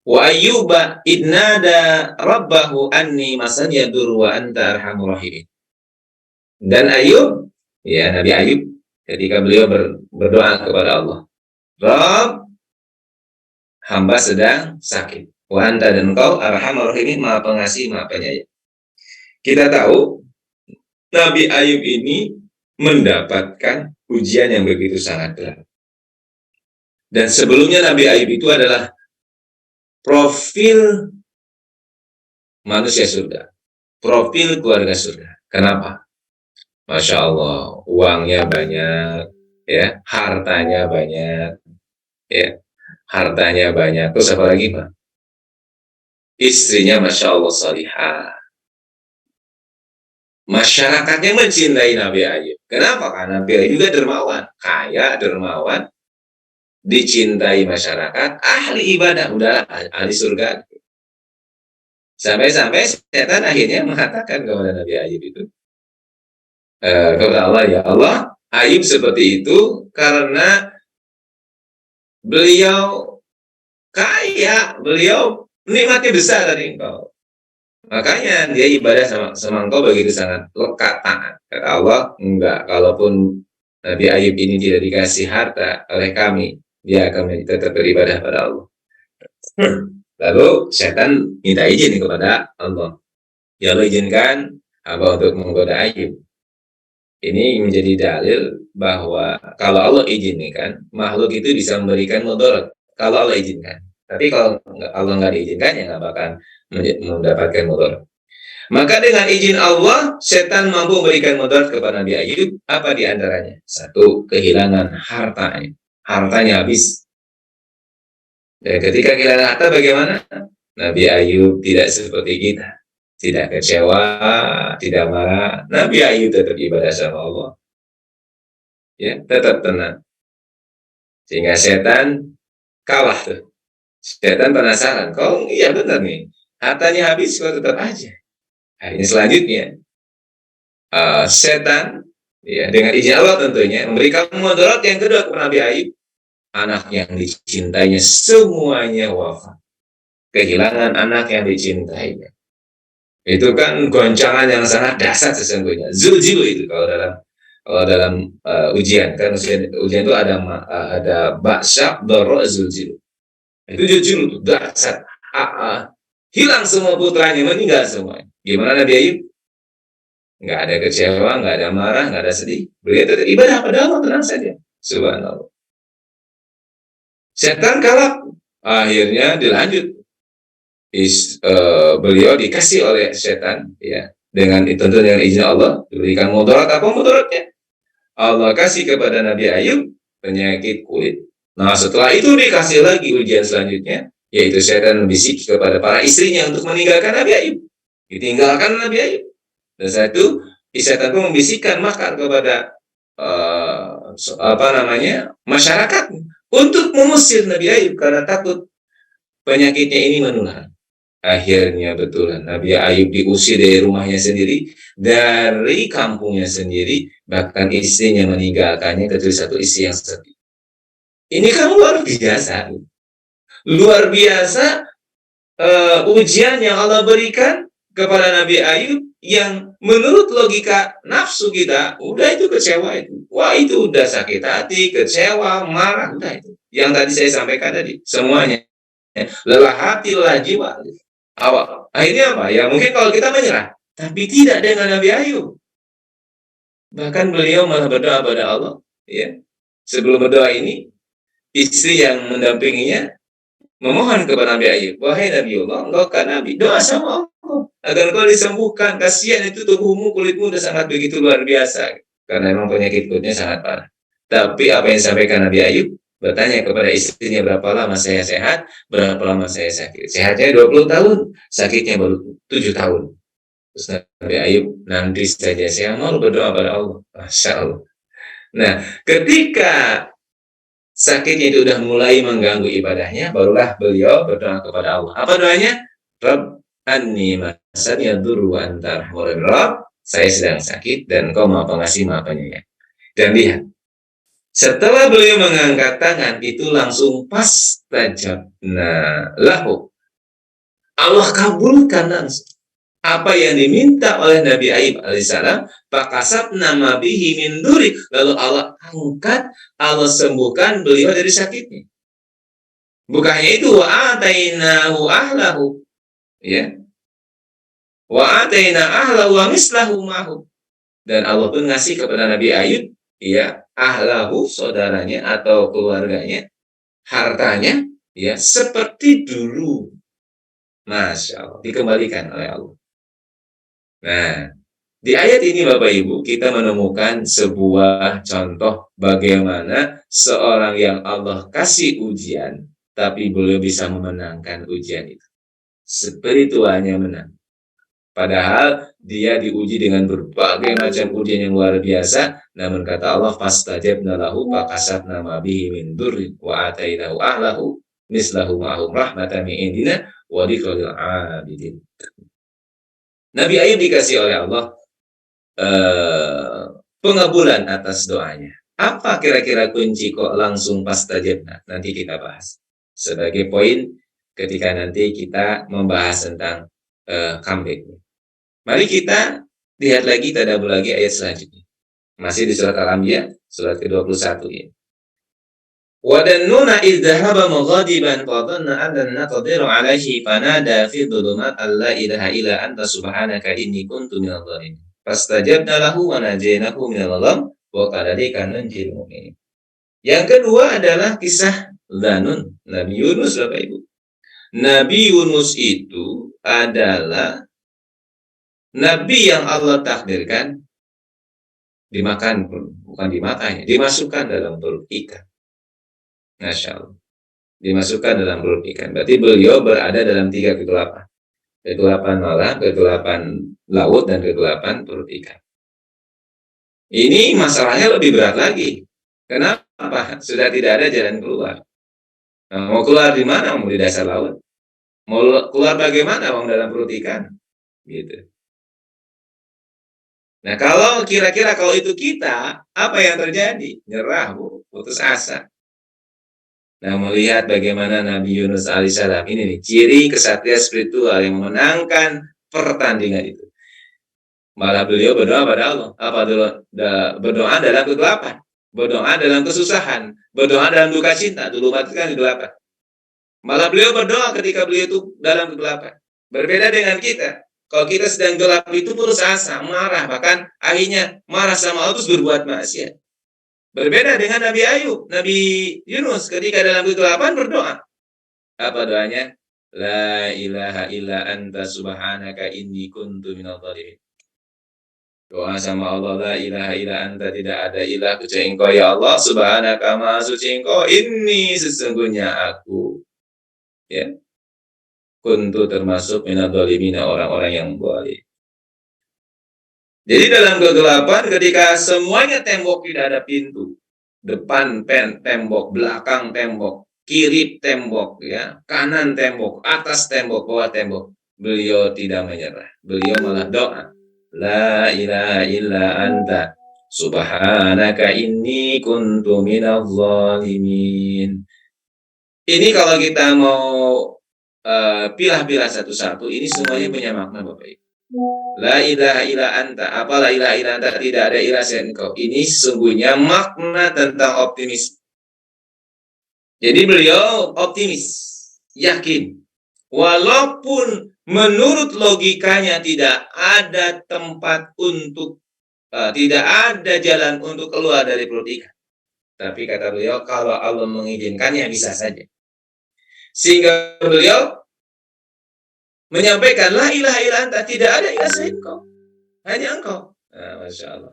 Wa ayyuba idnada rabbahu anni masaniya dur wa anta arhamur rahimin. Dan Ayub, ya Nabi Ayub, ketika beliau berdoa kepada Allah, Rabb, hamba sedang sakit. Wa anta, dan engkau arhamur rahimin, maha pengasih, maha penyayang. Kita tahu Nabi Ayub ini mendapatkan ujian yang begitu sangat berat. Dan sebelumnya Nabi Ayub itu adalah profil manusia surga, profil keluarga surga. Kenapa? Masya Allah, uangnya banyak, ya, hartanya banyak, ya, hartanya banyak. Terus apa lagi, Pak? Istrinya Masya Allah salihah. Masyarakatnya mencintai Nabi Ayub. Kenapa? Karena Nabi Ayub juga dermawan, kaya, dermawan, dicintai masyarakat, ahli ibadah, udah ahli surga. Sampai-sampai setan akhirnya mengatakan kepada Nabi Ayub itu, kepada Allah, ya Allah, Ayub seperti itu karena beliau kaya, beliau nikmatnya besar dari engkau. Makanya dia ibadah sama engkau begitu sangat lekat taat. Kata Allah, enggak, kalaupun Nabi Ayub ini tidak dikasih harta oleh kami, dia akan tetap beribadah pada Allah. Lalu setan minta izin kepada Allah. Ya Allah, izinkan hamba untuk menggoda Ayub. Ini menjadi dalil bahwa kalau Allah izinkan, makhluk itu bisa memberikan mudarat. Kalau Allah izinkan. Tapi kalau Allah nggak diizinkan, ya nggak bakal mendapatkan mudarat. Maka dengan izin Allah, setan mampu memberikan mudarat kepada Nabi Ayub. Apa di antaranya? Satu, kehilangan hartanya. Hartanya habis. Dan ketika kehilangan harta bagaimana? Nabi Ayub tidak seperti kita. Tidak kecewa, tidak marah. Nabi Ayub tetap ibadah sama Allah. Ya, tetap tenang. Sehingga setan kalah tuh. Setan penasaran. Kau iya benar nih. Hartanya habis, kau tetap aja. Akhirnya selanjutnya, setan, ya, dengan izin Allah tentunya, memberikan mudarat yang kedua kepada Nabi Ayub. Anak yang dicintainya semuanya wafat. Kehilangan anak yang dicintainya. Itu kan goncangan yang sangat dahsyat sesungguhnya. Zulzilu itu kalau dalam ujian, kan ujian itu ada ba'syak, doro, zulzilu. Itu zulzilu, dahsyat. Hilang semua putranya, meninggal semua. Gimana Nabi Ayub? Nggak ada kecewa, nggak ada marah, nggak ada sedih. Beliau tetap ibadah pada Allah, tenang saja. Subhanallah. Setan kalah. Akhirnya dilanjut. Beliau dikasih oleh setan, ya, dengan tentu dengan izin Allah, diberikan mudarat. Apa mudaratnya? Allah kasih kepada Nabi Ayub penyakit kulit. Nah, setelah itu dikasih lagi ujian selanjutnya, yaitu setan membisik kepada para istrinya untuk meninggalkan Nabi Ayub. Ditinggalkan Nabi Ayub. Dan saat itu setan pun membisikkan makar kepada masyarakat untuk mengusir Nabi Ayub karena takut penyakitnya ini menular. Akhirnya betulan Nabi Ayub diusir dari rumahnya sendiri, dari kampungnya sendiri, bahkan istrinya meninggalkannya kecuali satu istri yang sepi. Ini kan luar biasa. Luar biasa ujian yang Allah berikan kepada Nabi Ayub yang menurut logika nafsu kita, udah itu kecewa itu. Wah, itu udah sakit hati, kecewa, marah, udah itu. Yang tadi saya sampaikan tadi, semuanya. Lelah hati, lelah jiwa. Awal. Akhirnya apa? Ya mungkin kalau kita menyerah. Tapi tidak dengan Nabi Ayub. Bahkan beliau malah berdoa pada Allah. Ya. Sebelum berdoa ini, istri yang mendampinginya memohon kepada Nabi Ayub, wahai Nabi Allah, engkau kan Nabi, doa sama Allah agar engkau disembuhkan. Kasihan itu tubuhmu, kulitmu sudah sangat begitu luar biasa, karena memang penyakit kulitnya sangat parah. Tapi apa yang disampaikan Nabi Ayub, bertanya kepada istrinya, berapa lama saya sehat, berapa lama saya sakit. Sehatnya 20 tahun, sakitnya baru 7 tahun. Terus Nabi Ayub, nanti saja saya mau berdoa pada Allah. Masya Allah. Nah, ketika sakitnya itu sudah mulai mengganggu ibadahnya, barulah beliau berdoa kepada Allah. Apa doanya? Rabb anni masani yadurru wa anta arhamur rahimin. Saya sedang sakit dan Engkau Maha Pengasih Maha Penyayang. Dan lihat, setelah beliau mengangkat tangan, itu langsung pastajabna lahu. Allah kabulkan langsung apa yang diminta oleh Nabi Ayub alaihissalam. Pakasabna ma bihi min duri. Lalu Allah angkat, Allah sembuhkan beliau dari sakitnya. Bukannya itu wa atainahu ahlahu, ya, wa ataina ahlahu wa mislahu mahu. Dan Allah pun ngasih kepada Nabi Ayub, ya, ahlahu, saudaranya atau keluarganya, hartanya, ya, seperti dulu. Masya Allah, dikembalikan oleh Allah. Nah, di ayat ini Bapak Ibu, kita menemukan sebuah contoh bagaimana seorang yang Allah kasih ujian, tapi belum bisa memenangkan ujian itu. Spiritualnya menang. Padahal dia diuji dengan berbagai macam ujian yang luar biasa, namun kata Allah, fastajabna lahu fakasabna ma bihi min durri wa atainahu ahlahu mislahu ma'hum rahmatan min indina wa liqal abidin. Nabi Ayub dikasih oleh Allah pengabulan atas doanya. Apa kira-kira kunci kok langsung pastajabna? Nanti kita bahas. Sebagai poin ketika nanti kita membahas tentang comeback. Mari kita lihat lagi, tadabbur lagi ayat selanjutnya. Masih di surat Al-Anbiya, surat ke-21 ini. Wa dannuna idh dhahaba mughadiban fa dhanna an lan naqdiru alaihi fanada fi dhulumat alla ilaha illa anta subhanaka inni kuntu minadh dhalimin. Fastajabna lahu wa najaynahu minal gham wa kadzalika nunjil mu'minin. Yang kedua adalah kisah Dzannun, Nabi Yunus, Bapak Ibu. Nabi Yunus itu adalah nabi yang Allah takdirkan dimakan, bukan dimakannya, dimasukkan dalam perut ikan. Masya Allah. Dimasukkan dalam perut ikan. Berarti beliau berada dalam 3 kegelapan. Kegelapan malam, kegelapan laut, dan kegelapan perut ikan. Ini masalahnya lebih berat lagi. Kenapa? Sudah tidak ada jalan keluar. Nah, mau keluar di mana? Mau di dasar laut? Mau keluar bagaimana? Mau dalam perut ikan? Gitu. Nah, kalau kira-kira kalau itu kita, apa yang terjadi? Nyerah, Bu, putus asa. Nah, melihat bagaimana Nabi Yunus alaihissalam ini nih, ciri kesatria spiritual yang memenangkan pertandingan itu. Malah beliau berdoa pada Allah. Apa berdoa dalam kegelapan, berdoa dalam kesusahan, berdoa dalam duka cinta. Dulu matikan kegelapan. Malah beliau berdoa ketika beliau itu dalam kegelapan. Berbeda dengan kita. Kalau kita sedang gelap itu putus asa, marah, bahkan akhirnya marah sama Allah terus berbuat maksiat. Berbeda dengan Nabi Ayub, Nabi Yunus ketika dalam kegelapan berdoa. Apa doanya? La ilaha illa anta subhanaka inni kuntu minadh dhalimin. Doa sama Allah, la ilaha illa anta, tidak ada ilah kecuali Engkau ya Allah, subhanaka maha suci Engkau, inni sesungguhnya aku, ya, kuntu termasuk minadh dhalimin, orang-orang yang zalim. Jadi dalam kegelapan ketika semuanya tembok, tidak ada pintu, depan tembok, belakang tembok, kiri tembok, ya, kanan tembok, atas tembok, bawah tembok, beliau tidak menyerah. Beliau malah doa, la ilaha illa anta subhanaka inni kuntu minadh dhalimin. Ini kalau kita mau pilah-pilah satu-satu, ini semuanya punya makna, Bapak Ibu. La ilaha illa anta, apa la ilaha illa anta, tidak ada ilah selain Engkau. Ini sesungguhnya makna tentang optimis. Jadi beliau optimis, yakin, walaupun menurut logikanya tidak ada tempat untuk, tidak ada jalan untuk keluar dari perut ikan. Tapi kata beliau, kalau Allah mengizinkannya bisa saja. Sehingga beliau menyampaikan, la ilaha illa anta, tidak ada ilah selain Engkau, hanya Engkau. Nah, Masya Allah.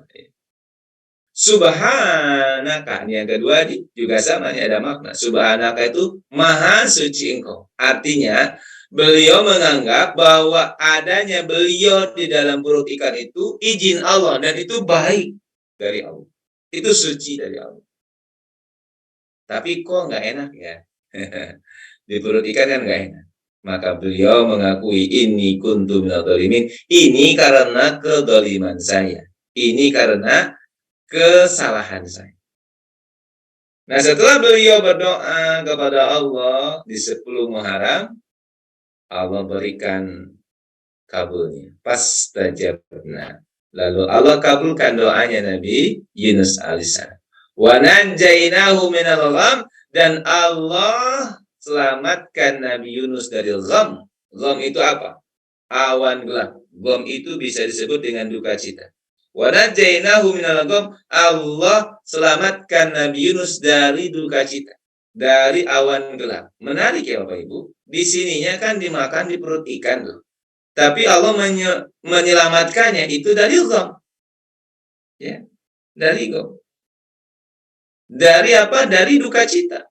Subhanaka, ini yang kedua juga sama, ini ada makna. Subhanaka itu maha suci Engkau. Artinya beliau menganggap bahwa adanya beliau di dalam perut ikan itu izin Allah, dan itu baik dari Allah, itu suci dari Allah. Tapi kok nggak enak ya? Di perut ikan kan nggak enak. Maka beliau mengakui, ini kuntu minadh dhalimin, ini karena kedoliman saya, ini karena kesalahan saya. Nah, setelah beliau berdoa kepada Allah di 10 Muharram, Allah berikan kabulnya. Fastajabna. Lalu Allah kabulkan doanya Nabi Yunus alaihissalam. Wa nanjainahu minal gham, dan Allah selamatkan Nabi Yunus dari gham. Gham itu apa? Awan gelap. Gham itu bisa disebut dengan duka cita. Wa najainahu minal gham, Allah selamatkan Nabi Yunus dari duka cita, dari awan gelap. Menarik ya Bapak Ibu. Di sininya kan dimakan di perut ikan loh. Tapi Allah menyelamatkannya itu dari gham. Ya, dari gham. Dari apa? Dari duka cita.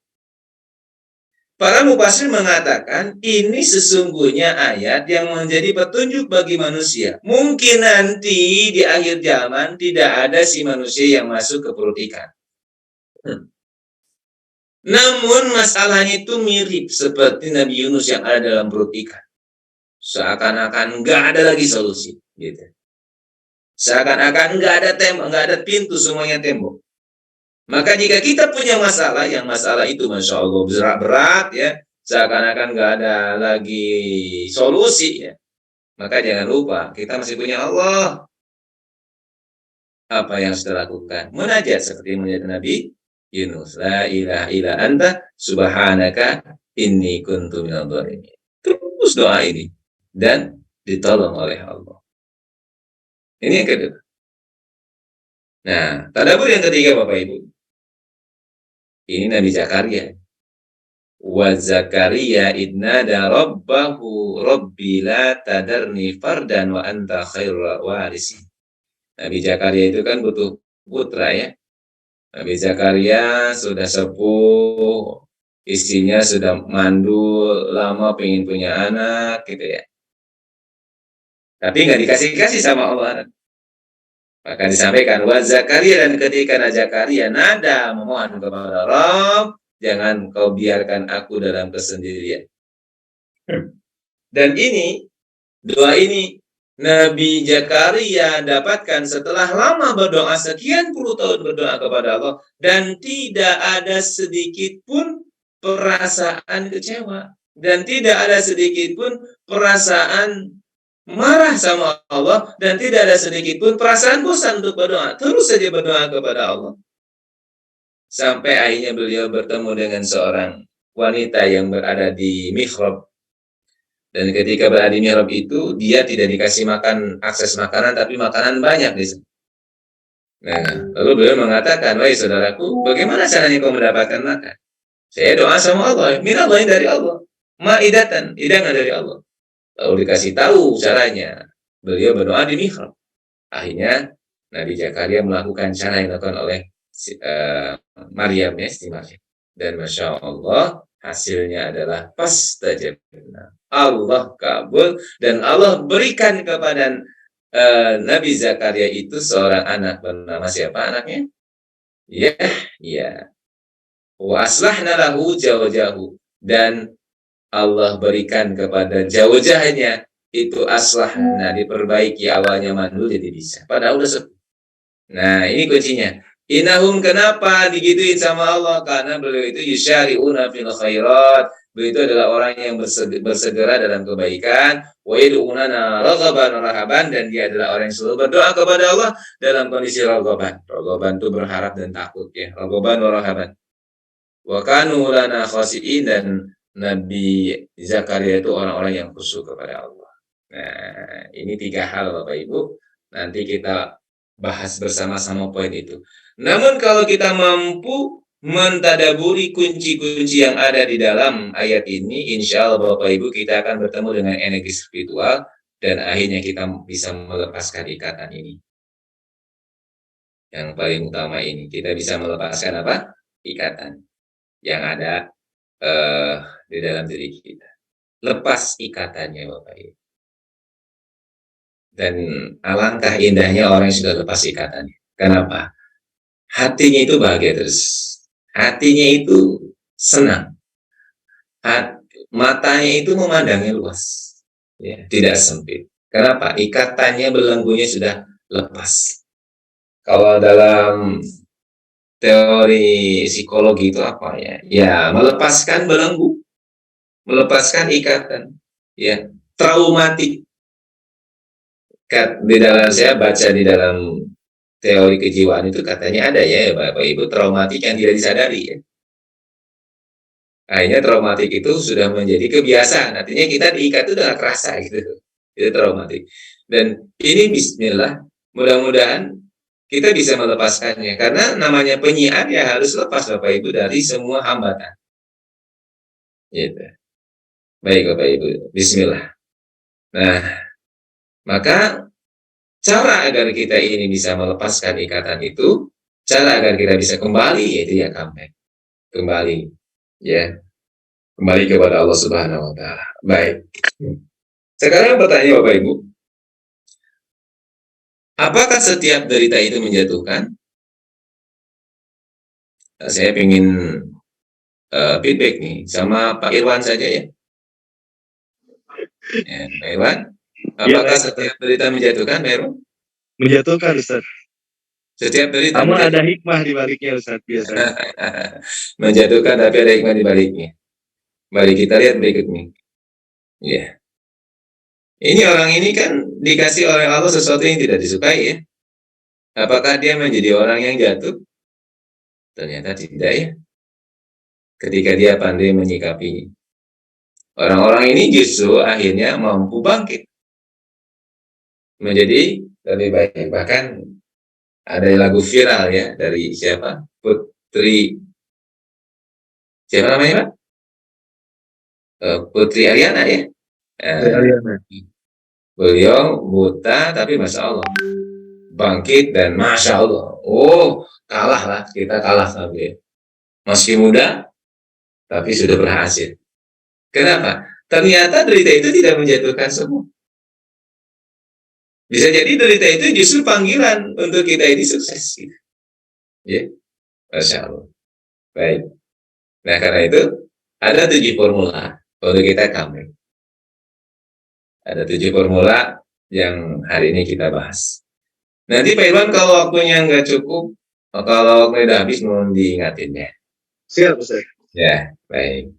Para mufasir mengatakan ini sesungguhnya ayat yang menjadi petunjuk bagi manusia. Mungkin nanti di akhir zaman tidak ada si manusia yang masuk ke perut ikan. Namun masalahnya itu mirip seperti Nabi Yunus yang ada dalam perut ikan. Seakan-akan nggak ada lagi solusi. Gitu. Seakan-akan nggak ada tembok, nggak ada pintu, semuanya tembok. Maka jika kita punya masalah, yang masalah itu Masya Allah berat-berat ya, seakan-akan nggak ada lagi solusi ya. Maka jangan lupa kita masih punya Allah. Apa yang sudah lakukan? Munajat seperti munajat Nabi Yunus. La ilaha illa anta subhanaka inni kuntu minadh dhalimin. Terus doa ini dan ditolong oleh Allah. Ini yang kedua. Nah, tadabbur yang ketiga Bapak Ibu. Ini Nabi Zakaria. Wa Zakaria idnada rabbahu rabbi la tadarni fardan wa anta khairul warisin. Nabi Zakaria itu kan butuh putra ya. Nabi Zakaria sudah sepuh, istrinya sudah mandul, lama pengen punya anak gitu ya. Tapi nggak dikasih-kasih sama Allah. Maka disampaikan, wa Zakaria, dan ketika Zakaria nada memohon kepada Rabb, jangan kau biarkan aku dalam kesendirian. Dan ini, doa ini Nabi Zakaria dapatkan setelah lama berdoa, sekian puluh tahun berdoa kepada Allah, dan tidak ada sedikit pun perasaan kecewa, dan tidak ada sedikit pun perasaan marah sama Allah, dan tidak ada sedikit pun perasaan bosan untuk berdoa. Terus saja berdoa kepada Allah. Sampai akhirnya beliau bertemu dengan seorang wanita yang berada di mihrab. Dan ketika berada di mihrab itu, dia tidak dikasih makan, akses makanan, tapi makanan banyak di sana. Nah, lalu beliau mengatakan, wahai saudaraku, bagaimana caranya kau mendapatkan makan? Saya doa sama Allah, minallah dari Allah, ma'idatan, hidangan dari Allah. Lalu dikasih tahu caranya. Beliau berdoa di mihrab. Akhirnya Nabi Zakaria melakukan cara yang dilakukan oleh Maryam, ya, Siti Maryam. Dan Masya Allah, hasilnya adalah pastajabna. Allah kabul, dan Allah berikan kepada Nabi Zakaria itu seorang anak. Bernama siapa anaknya? Ya. Wa aslahna lahu zawjahu, dan Allah berikan kepada zawjahnya itu aslahna, diperbaiki, awalnya mandul jadi bisa. Padahal udah sepuh. Nah, ini kuncinya. Innahum, kenapa digituin sama Allah? Karena beliau itu yusyari'una fil khairat. Beliau itu adalah orang yang bersegera dalam kebaikan. Wa yad'unana raghaban wa rahaban, dan dia adalah orang yang selalu berdoa kepada Allah dalam kondisi raghaban. Raghaban itu berharap dan takut ya. Raghaban wa rahaban. Wa kanu lana khashi'in, dan Nabi Zakaria itu orang-orang yang khusyuk kepada Allah. Nah, ini 3 hal Bapak Ibu. Nanti kita bahas bersama-sama poin itu. Namun kalau kita mampu mentadaburi kunci-kunci yang ada di dalam ayat ini, insya Allah Bapak Ibu, kita akan bertemu dengan energi spiritual, dan akhirnya kita bisa melepaskan ikatan ini. Yang paling utama ini, kita bisa melepaskan apa? Ikatan yang ada di dalam diri kita. Lepas ikatannya Bapak Ibu. Dan alangkah indahnya orang yang sudah lepas ikatannya. Kenapa? Hatinya itu bahagia terus. Hatinya itu senang. Matanya itu memandangnya luas. Ya, tidak sempit. Kenapa? Ikatannya, belenggunya sudah lepas. Kalau dalam teori psikologi itu apa ya? Ya, melepaskan belenggu. Melepaskan ikatan. Ya, traumatik. Di dalam, saya baca di dalam teori kejiwaan itu katanya ada ya Bapak Ibu, traumatik yang tidak disadari ya. Akhirnya traumatik itu sudah menjadi kebiasaan. Artinya kita diikat itu dengan kerasa gitu. Itu traumatik. Dan ini bismillah, mudah-mudahan kita bisa melepaskannya. Karena namanya penyiar ya harus lepas Bapak Ibu dari semua hambatan. Gitu. Baik Bapak Ibu, bismillah. Nah, maka cara agar kita ini bisa melepaskan ikatan itu, cara agar kita bisa kembali, yaitu ya comeback. Kembali, ya. Kembali kepada Allah Subhanahu wa Ta'ala. Baik. Sekarang bertanya Bapak Ibu, apakah setiap derita itu menjatuhkan? Saya ingin feedback nih sama Pak Irwan saja ya. Pak Irwan, apakah setiap derita menjatuhkan, Pak Irwan? Menjatuhkan, Ustaz. Setiap derita namun ada hikmah di baliknya, Ustaz, biasanya. menjatuhkan, tapi ada hikmah di baliknya. Mari kita lihat berikutnya. Ya. Ini orang ini kan dikasih oleh Allah sesuatu yang tidak disukai ya. Apakah dia menjadi orang yang jatuh? Ternyata tidak ya. Ketika dia pandai menyikapinya. Orang-orang ini justru akhirnya mampu bangkit. Menjadi lebih baik. Bahkan ada lagu viral ya dari siapa? Putri. Siapa namanya Pak? Putri Ariana ya. Beliau buta tapi Masya Allah bangkit dan Masya Allah. Oh, kalah lah, kita kalah sama dia. Masih muda, tapi sudah berhasil. Kenapa? Ternyata derita itu tidak menjatuhkan semua. Bisa jadi derita itu justru panggilan untuk kita ini sukses. Ya, Masya Allah. Baik. Nah, karena itu ada 7 formula untuk kita comeback. Ada 7 formula yang hari ini kita bahas. Nanti Pak Irwan kalau waktunya nggak cukup, kalau waktunya udah habis mohon diingatin ya. Siap, Ustaz. Ya, baik.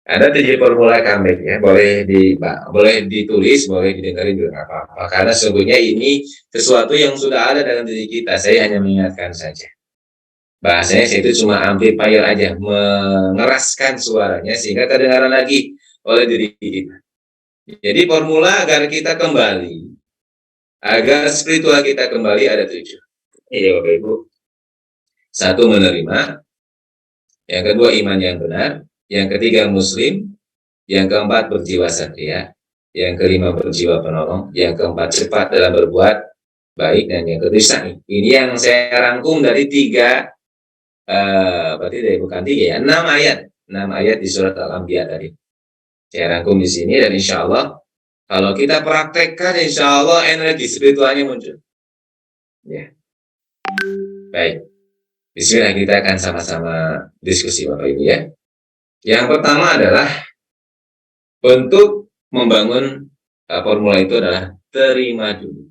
Ada 7 formula comeback ya, boleh ditulis, boleh didengarin juga nggak apa-apa. Karena sesungguhnya ini sesuatu yang sudah ada dalam diri kita. Saya hanya mengingatkan saja. Bahasanya saya itu cuma amplifier aja, mengeraskan suaranya sehingga kedengaran lagi oleh diri kita. Jadi formula agar kita kembali, agar spiritual kita kembali ada 7. Iya Bapak Ibu. 1, menerima. Yang kedua, iman yang benar. Yang ketiga, muslim. Yang keempat, berjiwa satria. Yang kelima, berjiwa penolong. Yang keempat, cepat dalam berbuat baik. Dan yang kedua, ini yang saya rangkum dari 3, berarti dari bukan 3 ya, 6 ayat. 6 ayat di surat Al-Anbiya tadi. Saya rangkum di sini dan insya Allah kalau kita praktekkan, insya Allah energi spiritualnya muncul. Ya. Baik. Bismillah, kita akan sama-sama diskusi Bapak Ibu ya. Yang pertama adalah untuk membangun formula itu adalah terima dulu.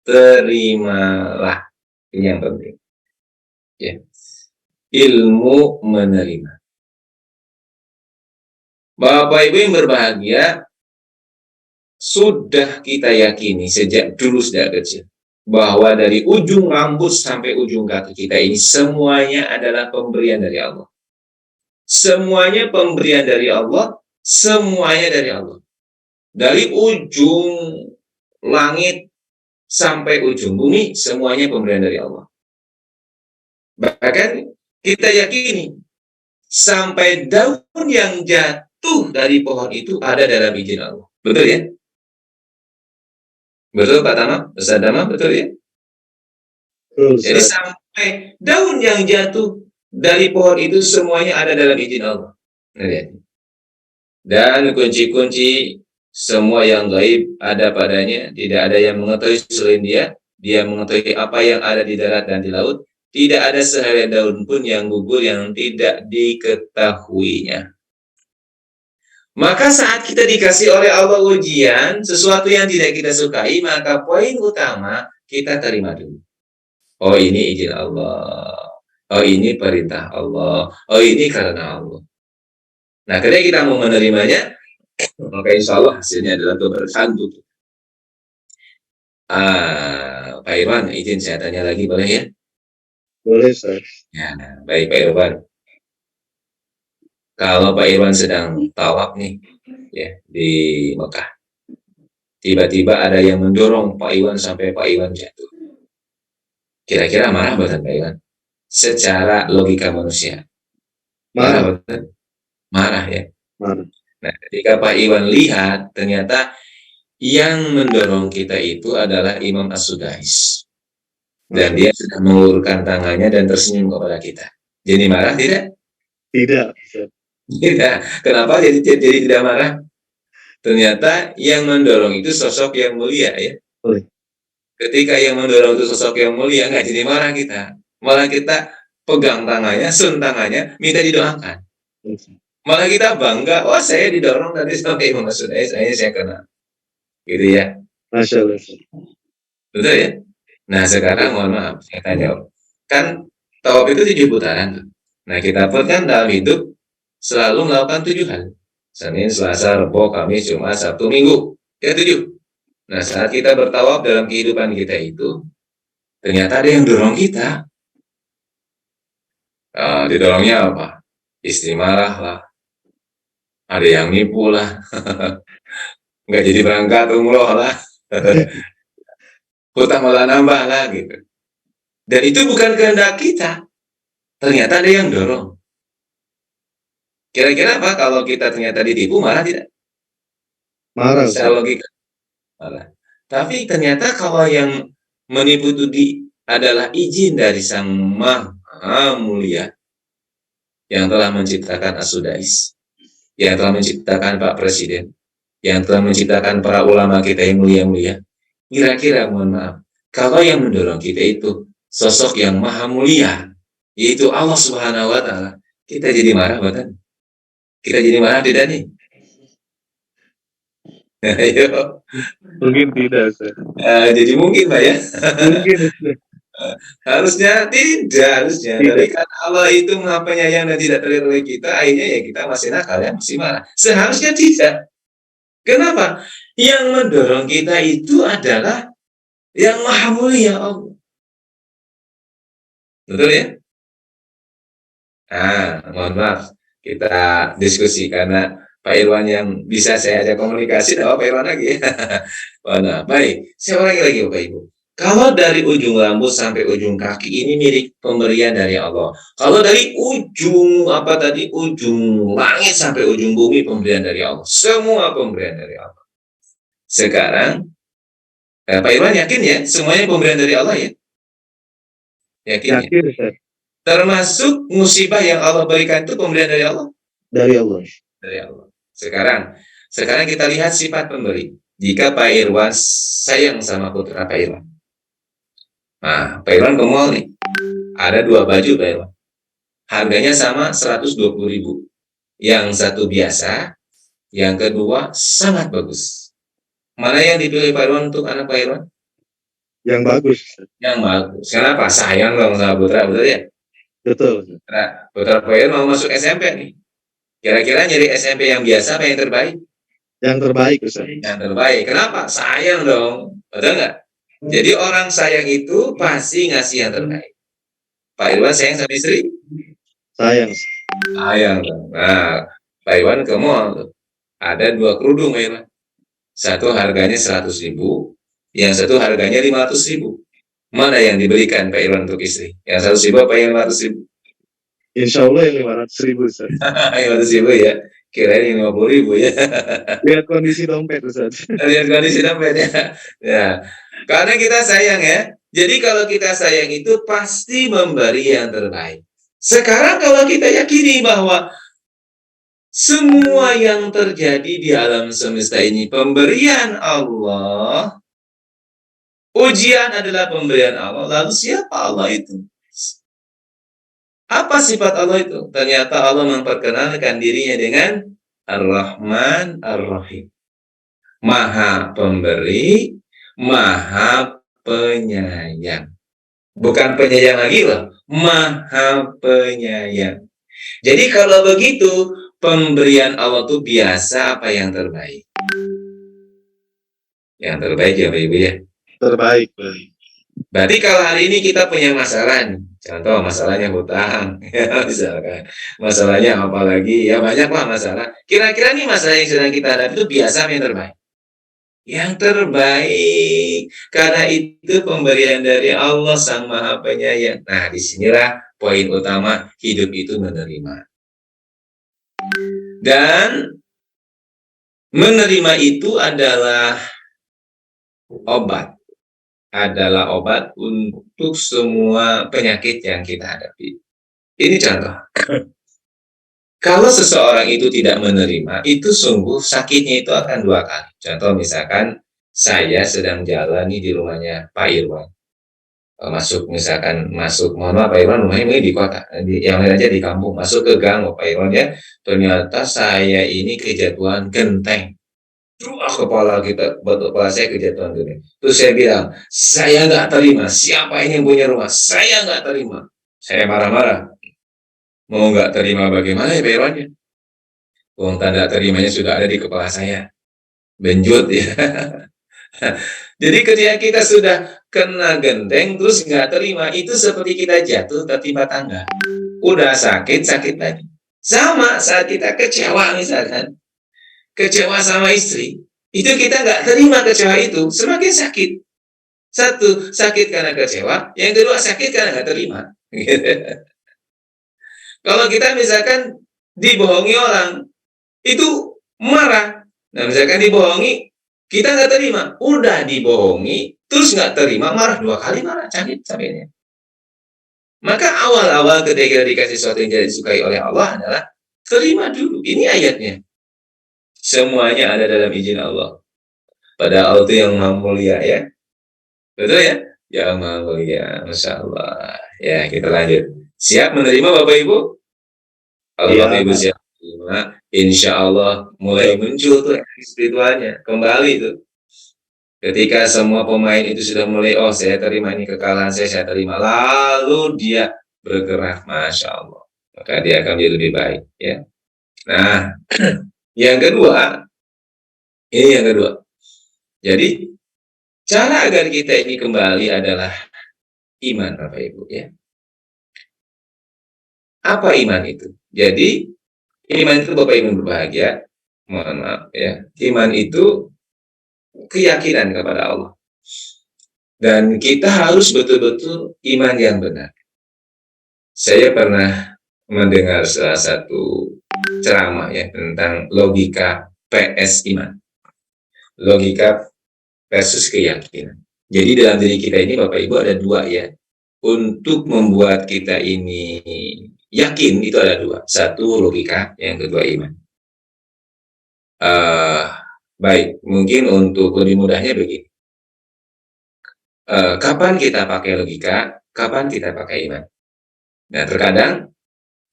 Terimalah. Ini yang penting. Ya. Ilmu menerima. Bapak Ibu yang berbahagia, sudah kita yakini sejak dulu, sejak kecil, bahwa dari ujung rambut sampai ujung kaki kita ini semuanya adalah pemberian dari Allah. Semuanya pemberian dari Allah, semuanya dari Allah. Dari ujung langit sampai ujung bumi, semuanya pemberian dari Allah. Bahkan kita yakini sampai daun yang jatuh dari pohon itu ada dalam izin Allah. Betul ya? Betul Pak Tama? Ustaz Tama, betul ya? Jadi sampai daun yang jatuh dari pohon itu semuanya ada dalam izin Allah. Dan kunci-kunci semua yang gaib ada padanya, tidak ada yang mengetahui selain dia. Dia mengetahui apa yang ada di darat dan di laut. Tidak ada sehelai daun pun yang gugur yang tidak diketahuinya. Maka saat kita dikasih oleh Allah ujian, sesuatu yang tidak kita sukai, maka poin utama kita terima dulu. Oh, ini izin Allah. Oh, ini perintah Allah. Oh, ini karena Allah. Nah, ketika kita mau menerimanya, maka insya Allah hasilnya adalah keberkahan untuk kita. Pak Irwan, izin saya tanya lagi, boleh ya? Boleh, Ustaz. Ya, baik Pak Irwan. Kalau Pak Irwan sedang tawaf nih, ya di Mekah, tiba-tiba ada yang mendorong Pak Irwan sampai Pak Irwan jatuh. Kira-kira marah bukan Pak Irwan? Secara logika manusia. Marah bukan? Marah ya. Marah. Nah, ketika Pak Irwan lihat ternyata yang mendorong kita itu adalah Imam As-Sudais. Dan dia sudah mengulurkan tangannya dan tersenyum kepada kita. Jadi marah tidak? Tidak. Tidak. Kenapa jadi tidak marah? Ternyata yang mendorong itu sosok yang mulia ya. Ketika yang mendorong itu sosok yang mulia, nggak jadi marah kita. Malah kita pegang tangannya, sun tangannya, minta didoakan. Malah kita bangga, wah saya didorong tadi sampai Imam As-Sudais, saya kena. Gitu ya. Masya Allah. Betul ya? Nah sekarang mohon maaf, saya tanya. Kan tawaf itu 7 putaran. Nah kita pun kan dalam hidup selalu melakukan 7 hal. Senin, Selasa, Rabu, Kamis, Jumat, Sabtu, Minggu. Ya 7. Nah, saat kita bertawaf dalam kehidupan kita itu, ternyata ada yang dorong kita. Didorongnya apa? Istri marah lah, ada yang nipu lah, nggak jadi berangkat umroh lah, hutang malah nambah lah gitu. Dan itu bukan kehendak kita, ternyata ada yang dorong. Kira-kira apa kalau kita ternyata ditipu, marah tidak? Marah, Secara Ustaz. logika marah. Tapi ternyata kalau yang menipu itu adalah izin dari Sang Maha Mulia yang telah menciptakan As-Sudais, yang telah menciptakan Pak Presiden, yang telah menciptakan para ulama kita yang mulia-mulia. Kira-kira, mohon maaf, kalau yang mendorong kita itu sosok yang maha mulia, yaitu Allah Subhanahu wa Ta'ala, kita jadi marah, bukan? Kita jadi marah tidak nih? Ayo. Mungkin tidak, Ustaz. Jadi mungkin, Pak ya. Mungkin, Ustaz. Harusnya tidak, harusnya. Tidak. Tapi karena Allah itu maha penyayang dan tidak terlihat oleh kita, akhirnya ya kita masih nakal ya, masih marah. Seharusnya tidak. Kenapa? Yang mendorong kita itu adalah yang maha mulia Allah. Betul ya? Mohon maaf, kita diskusi karena Pak Irwan yang bisa saya ajak komunikasi, dan Pak Irwan lagi. Nah, baik, saya ulangi lagi Bapak Ibu. Kalau dari ujung rambut sampai ujung kaki ini milik pemberian dari Allah. Kalau dari ujung ujung langit sampai ujung bumi pemberian dari Allah. Semua pemberian dari Allah. Sekarang Pak Irwan yakin ya semuanya pemberian dari Allah ya? Yakin ya? Yakin, Ustaz. Termasuk musibah yang Allah berikan itu pemberian dari Allah? Dari Allah. Dari Allah. Sekarang kita lihat sifat pemberi. Jika Pak Irwan sayang sama putra Pak Irwan. Nah, Pak Irwan ke mall nih. Ada 2 baju Pak Irwan. Harganya sama 120.000. Yang satu biasa, yang kedua sangat bagus. Mana yang dipilih Pak Irwan untuk anak Pak Irwan? Yang bagus, Ustaz. Yang bagus. Kenapa? Sayang dong sama putra, betul ya? Betul. Nah, putra Pak Irwan mau masuk SMP nih. Kira-kira nyari SMP yang biasa apa yang terbaik? Yang terbaik, Ustaz. Yang terbaik. Kenapa? Sayang dong. Betul nggak? Jadi orang sayang itu pasti ngasih yang terbaik. Pak Irwan sayang sama istri? Sayang. Sayang dong. Nah, Pak Irwan ke mall tuh. Ada 2 kerudung Pak Irwan. Satu harganya 100.000, yang satu harganya 500.000. Mana yang diberikan Pak Irwan untuk istri? Yang 100.000 apa yang 500.000? Insya Allah yang 500.000, Ustaz. 500.000 ya. Kirain 50.000 ya. Lihat kondisi dompet, Ustaz. Lihat kondisi dompet ya. Ya. Karena kita sayang ya. Jadi kalau kita sayang itu pasti memberi yang terbaik. Sekarang kalau kita yakini bahwa semua yang terjadi di alam semesta ini pemberian Allah, ujian adalah pemberian Allah, lalu siapa Allah itu? Apa sifat Allah itu? Ternyata Allah memperkenalkan dirinya dengan Ar-Rahman Ar-Rahim. Maha pemberi, maha penyayang. Bukan penyayang lagi loh, maha penyayang. Jadi kalau begitu, pemberian Allah itu biasa apa yang terbaik? Yang terbaik ya Bapak Ibu ya? Terbaik, baik. Berarti kalau hari ini kita punya masalah nih, contoh masalahnya hutang, ya misalkan, masalahnya apa lagi, ya banyaklah masalah. Kira-kira nih masalah yang sedang kita hadapi itu biasa apa yang terbaik? Yang terbaik, karena itu pemberian dari Allah Sang Maha Penyayang. Nah, disinilah poin utama hidup itu menerima. Dan menerima itu adalah obat untuk semua penyakit yang kita hadapi. Ini contoh. Kalau seseorang itu tidak menerima, itu sungguh sakitnya itu akan 2 kali. Contoh misalkan saya sedang jalan di rumahnya Pak Irwan. Mohon maaf Pak Irwan rumahnya di kota, yang lain aja di kampung. Masuk ke gang Pak Irwan ya, ternyata saya ini kejatuhan genteng. Kepala saya kejatuhan gini. Terus saya bilang, saya nggak terima. Siapa ini yang punya rumah? Saya nggak terima. Saya marah-marah. Mau nggak terima bagaimana ya Pak Irwannya? Uang tanda terimanya sudah ada di kepala saya. Benjut ya. Jadi ketika kita sudah kena gendeng terus nggak terima, itu seperti kita jatuh tertimpa tangga. Udah sakit lagi. Sama saat kita kecewa misalkan, kecewa sama istri, itu kita nggak terima kecewa itu, semakin sakit. Satu, sakit karena kecewa. Yang kedua, sakit karena nggak terima. Kalau kita misalkan dibohongi orang, itu marah. Nah, misalkan dibohongi, kita nggak terima. Udah dibohongi, terus nggak terima, marah 2 kali, marah, sakitnya. Maka awal-awal ketika dikasih sesuatu yang tidak disukai oleh Allah adalah terima dulu. Ini ayatnya. Semuanya ada dalam izin Allah. Pada Allah itu yang maha mulia ya. Betul ya? Yang maha mulia. Masya Allah. Ya, kita lanjut. Siap menerima Bapak Ibu? Kalau Iya, Bapak Ibu siap menerima, insya Allah mulai muncul tuh spiritualnya. Kembali tuh. Ketika semua pemain itu sudah mulai, oh saya terima ini kekalahan saya terima. Lalu dia bergerak, Masya Allah. Maka dia akan menjadi lebih baik. Ya. Nah, yang kedua, ini yang kedua. Jadi, cara agar kita ini kembali adalah iman, Bapak Ibu. Ya. Apa iman itu? Jadi, iman itu Bapak Ibu berbahagia. Mohon maaf ya. Iman itu keyakinan kepada Allah. Dan kita harus betul-betul iman yang benar. Saya pernah mendengar salah satu ceramah ya tentang logika PS iman. Logika versus keyakinan. Jadi dalam diri kita ini Bapak Ibu ada dua ya. Untuk membuat kita ini yakin itu ada dua. Satu logika, yang kedua iman. Baik, mungkin untuk lebih mudahnya begini. Kapan kita pakai logika, kapan kita pakai iman? Nah, terkadang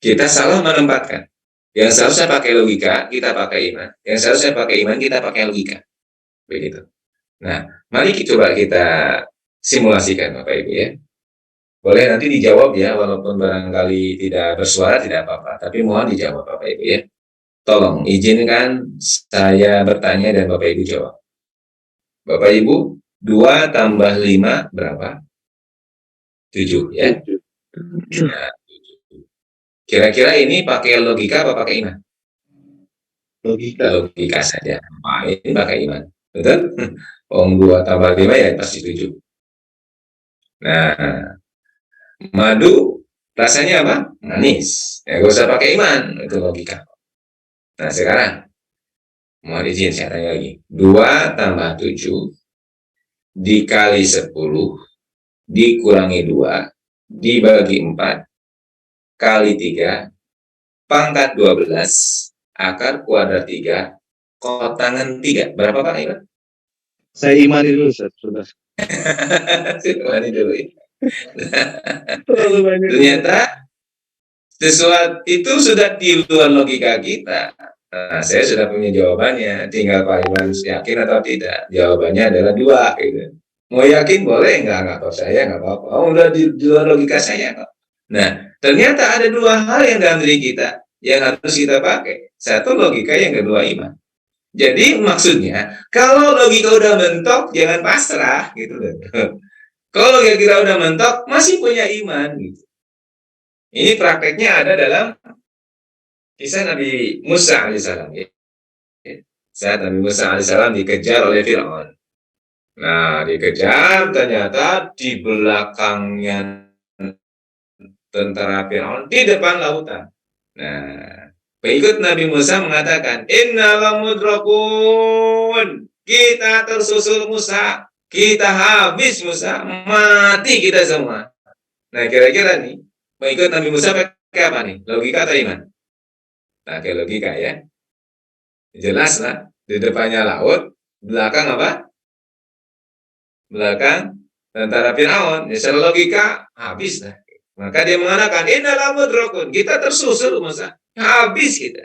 kita salah menempatkan. Yang seharusnya pakai logika, kita pakai iman. Yang seharusnya pakai iman, kita pakai logika. Begitu. Nah, mari coba kita simulasikan Bapak Ibu ya. Boleh nanti dijawab ya, walaupun barangkali tidak bersuara, tidak apa-apa. Tapi mohon dijawab Bapak Ibu ya. Tolong izinkan saya bertanya dan Bapak Ibu jawab. Bapak Ibu, 2 tambah 5 berapa? 7 ya. Nah, kira-kira ini pakai logika apa pakai iman? Logika saja. Nah, ini pakai iman. Betul? 2 tambah 5 ya pasti 7. Nah, madu rasanya apa? Manis. Ya, gak usah pakai iman. Itu logika. Nah, sekarang mohon izin saya tanya lagi. 2 tambah 7 dikali 10 dikurangi 2 dibagi 4 kali 3 pangkat 12 akar kuadrat 3 kotangan 3. Berapa Pak Iman? Saya imani dulu, Ustaz. Sudah. Imani dulu ya. Ternyata sesuatu itu sudah di luar logika kita. Nah, saya sudah punya jawabannya. Tinggal Pak Iman yakin atau tidak. Jawabannya adalah 2. Gitu. Mau yakin boleh, nggak percaya nggak apa-apa. Oh, udah di luar logika saya kok. Nah, ternyata ada 2 hal yang dalam diri kita yang harus kita pakai. Satu logika, yang kedua iman. Jadi maksudnya, kalau logika udah mentok, jangan pasrah gitu. Kalau logika kita udah mentok, masih punya iman gitu. Ini prakteknya ada dalam kisah Nabi Musa alaihissalam. Saat Nabi Musa alaihissalam dikejar oleh Fir'aun. Nah, dikejar ternyata di belakangnya tentara Fir'aun, di depan lautan. Nah, pengikut Nabi Musa mengatakan, Inna lamudrakun. Kita tersusul Musa. Kita habis Musa. Mati kita semua. Nah, kira-kira nih, pengikut Nabi Musa pakai apa nih? Logika atau iman? Pakai logika ya. Jelas lah. Di depannya laut. Belakang apa? Belakang tentara Fir'aun. Ya, secara logika, habis lah. Maka dia mengatakan, Inna lamudrakun. Kita tersusul Musa. Habis kita.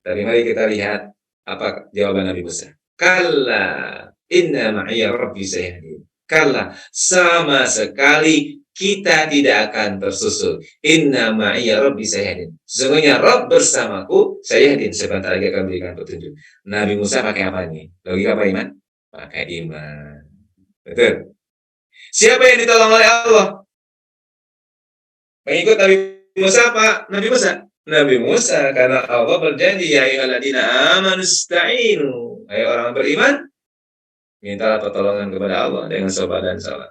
Tapi mari kita lihat apa jawaban Nabi Musa. Kalla inna ma'iya rabbi sayahdin. Kalla, sama sekali kita tidak akan tersusul. Inna ma'iya rabbi sayahdin. Sesungguhnya Rabb bersamaku, sayahdin. Sebentar lagi akan berikan petunjuk. Nabi Musa pakai apa nih? Logika apa iman? Pakai iman. Betul. Siapa yang ditolong oleh Allah? Mengikut Nabi Musa apa? Nabi Musa. Nabi Musa, karena Allah berjanji, ya ayyuhalladzina amanu ista'inu. Ayo orang beriman, mintalah pertolongan kepada Allah dengan sabar dan salat.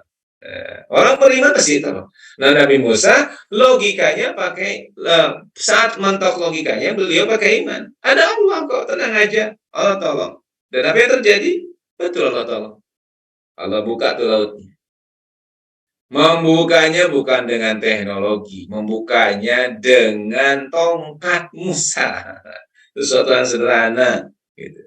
Orang beriman pasti tolong. Nah, Nabi Musa logikanya pakai, saat mentok logikanya beliau pakai iman. Ada Allah kok, tenang aja, Allah tolong. Dan apa yang terjadi? Betul, Allah tolong. Allah buka tuh lautnya. Membukanya bukan dengan teknologi, membukanya dengan tongkat Musa. Sesuatu yang sederhana, gitu.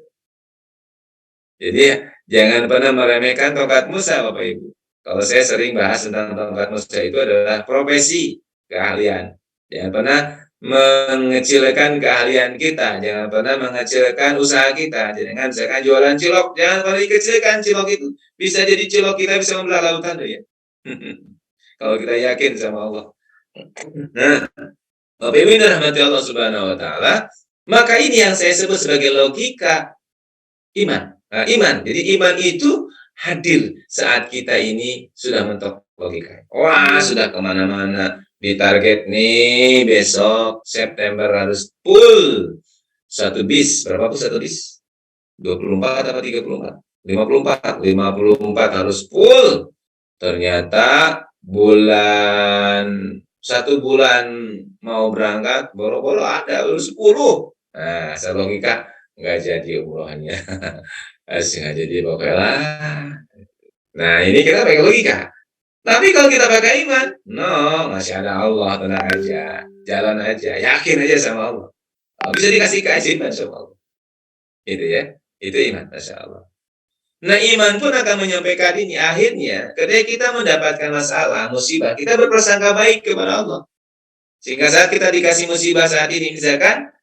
Jadi jangan pernah meremehkan tongkat Musa, Bapak Ibu. Kalau saya sering bahas tentang tongkat Musa, itu adalah profesi, keahlian. Jangan pernah mengecilkan keahlian kita, jangan pernah mengecilkan usaha kita. Jangan misalkan jualan cilok, jangan pernah dikecilkan cilok itu. Bisa jadi cilok kita bisa membelah lautan, ya. Kalau kita yakin sama Allah. Nah, Bapak Ibu rahmati Allah Subhanahu wa taala, maka ini yang saya sebut sebagai logika iman. Nah, iman. Jadi iman itu hadir saat kita ini sudah mentok logika. Wah, sudah kemana-mana. Ditarget nih besok September harus full. Satu bis. Berapa pun satu bis? 24 atau 34? 54. 54 harus full. Ternyata satu bulan mau berangkat, boro-boro ada 10. Nah, saya logika nggak jadi umrohnya. Nggak jadi pokoknya. Nah, ini kita pakai logika. Tapi kalau kita pakai iman, no, masih ada Allah, tenang aja, jalan aja, yakin aja sama Allah. Bisa dikasih keajaiban sama Allah. Itu ya, itu iman, Masya Allah. Nah, iman pun akan menyampaikan ini. Akhirnya, ketika kita mendapatkan masalah, musibah, kita berprasangka baik kepada Allah. Sehingga saat kita dikasih musibah saat ini, misalkan,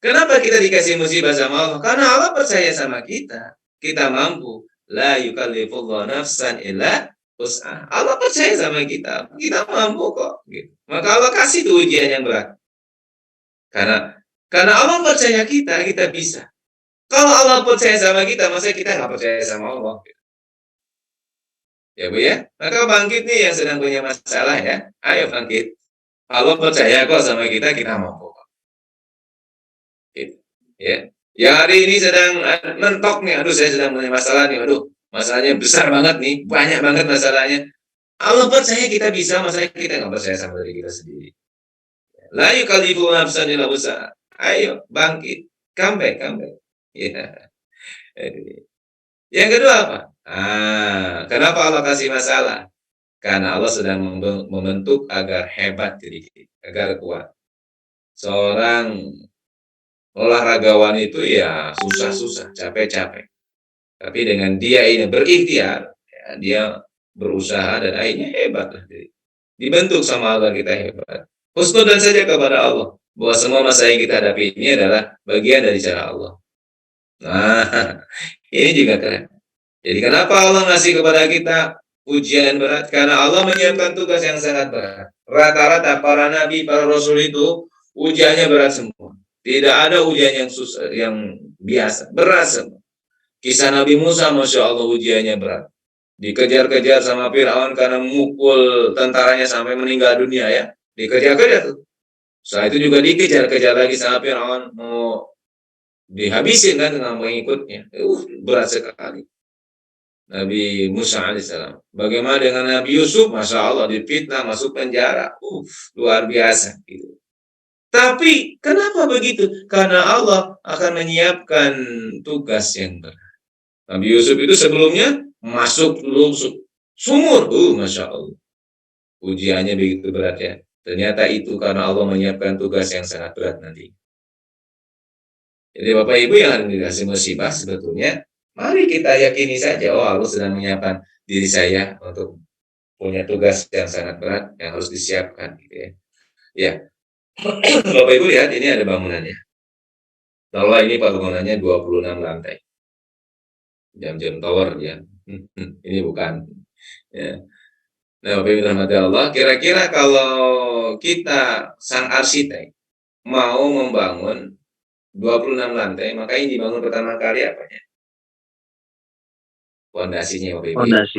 kenapa kita dikasih musibah sama Allah? Karena Allah percaya sama kita. Kita mampu. La yukallifullahu nafsan illa wus'aha. Allah percaya sama kita. Kita mampu kok. Gitu. Maka Allah kasih tuh ujian yang berat. Karena Allah percaya kita bisa. Kalau Allah percaya sama kita, masa kita nggak percaya sama Allah? Ya Bu ya? Maka bangkit nih yang sedang punya masalah ya. Ayo bangkit. Allah percaya kok sama kita mampu kok. Gitu. Ya. Yang hari ini sedang mentok nih, aduh saya sedang punya masalah nih, aduh masalahnya besar banget nih, banyak banget masalahnya. Allah percaya kita bisa, masa kita nggak percaya sama diri kita sendiri. La yukallifu nafsan illa wus'aha. Ayo bangkit, comeback. Ya. Yang kedua apa? Kenapa Allah kasih masalah? Karena Allah sedang membentuk agar hebat diri kita, agar kuat. Seorang olahragawan itu ya susah-susah, capek-capek. Tapi dengan dia ini berikhtiar, ya, dia berusaha dan akhirnya hebat lah. Dibentuk sama Allah kita hebat. Husnudzon saja kepada Allah bahwa semua masalah yang kita hadapi ini adalah bagian dari cara Allah. Nah, ini juga keren. Jadi kenapa Allah ngasih kepada kita ujian berat? Karena Allah menyiapkan tugas yang sangat berat. Rata-rata para nabi, para rasul itu ujiannya berat semua. Tidak ada ujian yang susah, yang biasa, berat semua. Kisah Nabi Musa, Masya Allah ujiannya berat. Dikejar-kejar sama Fir'aun karena memukul tentaranya sampai meninggal dunia ya. Dikejar-kejar tuh. Setelah itu juga dikejar-kejar lagi sama Fir'aun, mau dihabisin kan dengan pengikutnya. Berat sekali. Nabi Musa alaihissalam. Bagaimana dengan Nabi Yusuf? Masya Allah difitnah, masuk penjara. Luar biasa. Gitu. Tapi kenapa begitu? Karena Allah akan menyiapkan tugas yang berat. Nabi Yusuf itu sebelumnya masuk sumur. Masya Allah. Ujiannya begitu berat ya. Ternyata itu karena Allah menyiapkan tugas yang sangat berat nanti. Jadi Bapak Ibu yang dikasih musibah sebetulnya, mari kita yakini saja, Allah sedang menyiapkan diri saya untuk punya tugas yang sangat berat yang harus disiapkan. Gitu ya. Ya. Bapak Ibu lihat, ini ada bangunannya. Kalau ini bangunannya 26 lantai. Jam-jam tower ya. Ini bukan. Ya. Nah, Bapak Ibu rahmati Allah, kira-kira kalau kita sang arsitek mau membangun 26 lantai, maka yang dibangun pertama kali apanya? Pondasinya, Bapak Ibu. Fondasi.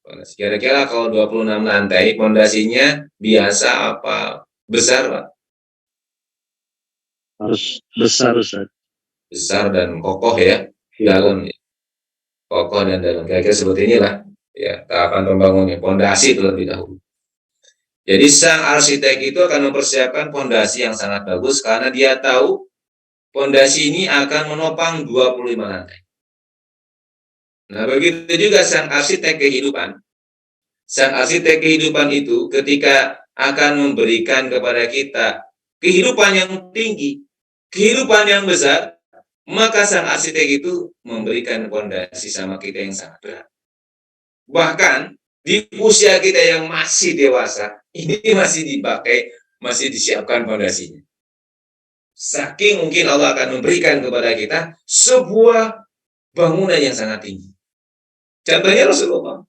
Pondasi. Kira-kira kalau 26 lantai, pondasinya biasa apa besar, Pak? Harus besar, Ustaz. Besar dan kokoh ya, dalam. Kokoh dan dalam. Kira-kira seperti inilah ya tahapan pembangunnya. Pondasi terlebih dahulu. Jadi sang arsitek itu akan mempersiapkan pondasi yang sangat bagus karena dia tahu pondasi ini akan menopang 25 lantai. Nah, begitu juga sang arsitek kehidupan. Sang arsitek kehidupan itu ketika akan memberikan kepada kita kehidupan yang tinggi, kehidupan yang besar, maka sang arsitek itu memberikan pondasi sama kita yang sangat berat. Bahkan di usia kita yang masih dewasa, ini masih dipakai, masih disiapkan pondasinya. Saking mungkin Allah akan memberikan kepada kita sebuah bangunan yang sangat tinggi. Contohnya Rasulullah.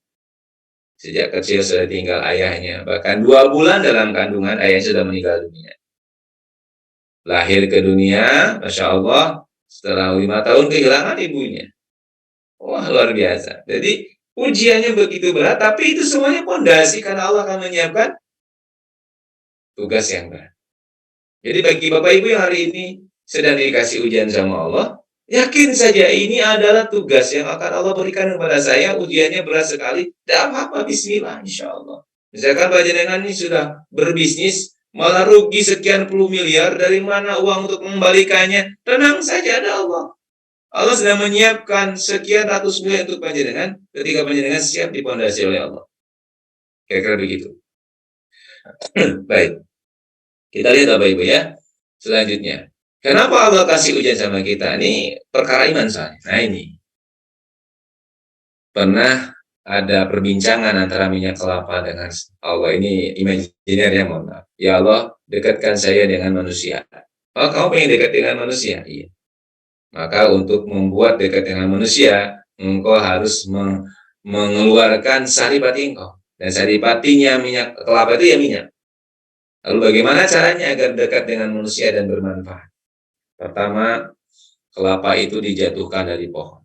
Sejak kecil sudah tinggal ayahnya, bahkan 2 bulan dalam kandungan ayahnya sudah meninggal dunia. Lahir ke dunia, Masya Allah, setelah 5 tahun kehilangan ibunya. Wah, luar biasa. Jadi ujiannya begitu berat, tapi itu semuanya pondasi karena Allah akan menyiapkan tugas yang berat. Jadi bagi Bapak Ibu yang hari ini sedang dikasih ujian sama Allah, yakin saja ini adalah tugas yang akan Allah berikan kepada saya. Ujiannya berat sekali, tidak apa-apa, bismillah, insya Allah. Misalkan panjenengan ini sudah berbisnis, malah rugi sekian puluh miliar, dari mana uang untuk mengembalikannya? Tenang saja, ada Allah. Allah sedang menyiapkan sekian ratus miliar untuk panjenengan ketika panjenengan siap dipondasi oleh Allah. Kira-kira begitu. Baik. Kita lihat Bapak Ibu ya. Selanjutnya. Kenapa Allah kasih ujian sama kita? Ini perkara iman soalnya. Nah ini. Pernah ada perbincangan antara minyak kelapa dengan Allah. Ini imajiner ya, mohon maaf. Ya Allah, dekatkan saya dengan manusia. Oh, kamu pengen dekat dengan manusia? Iya. Maka untuk membuat dekat dengan manusia, engkau harus mengeluarkan saripati engkau. Dan saripatinya minyak kelapa itu ya minyak. Lalu bagaimana caranya agar dekat dengan manusia dan bermanfaat? Pertama, kelapa itu dijatuhkan dari pohon.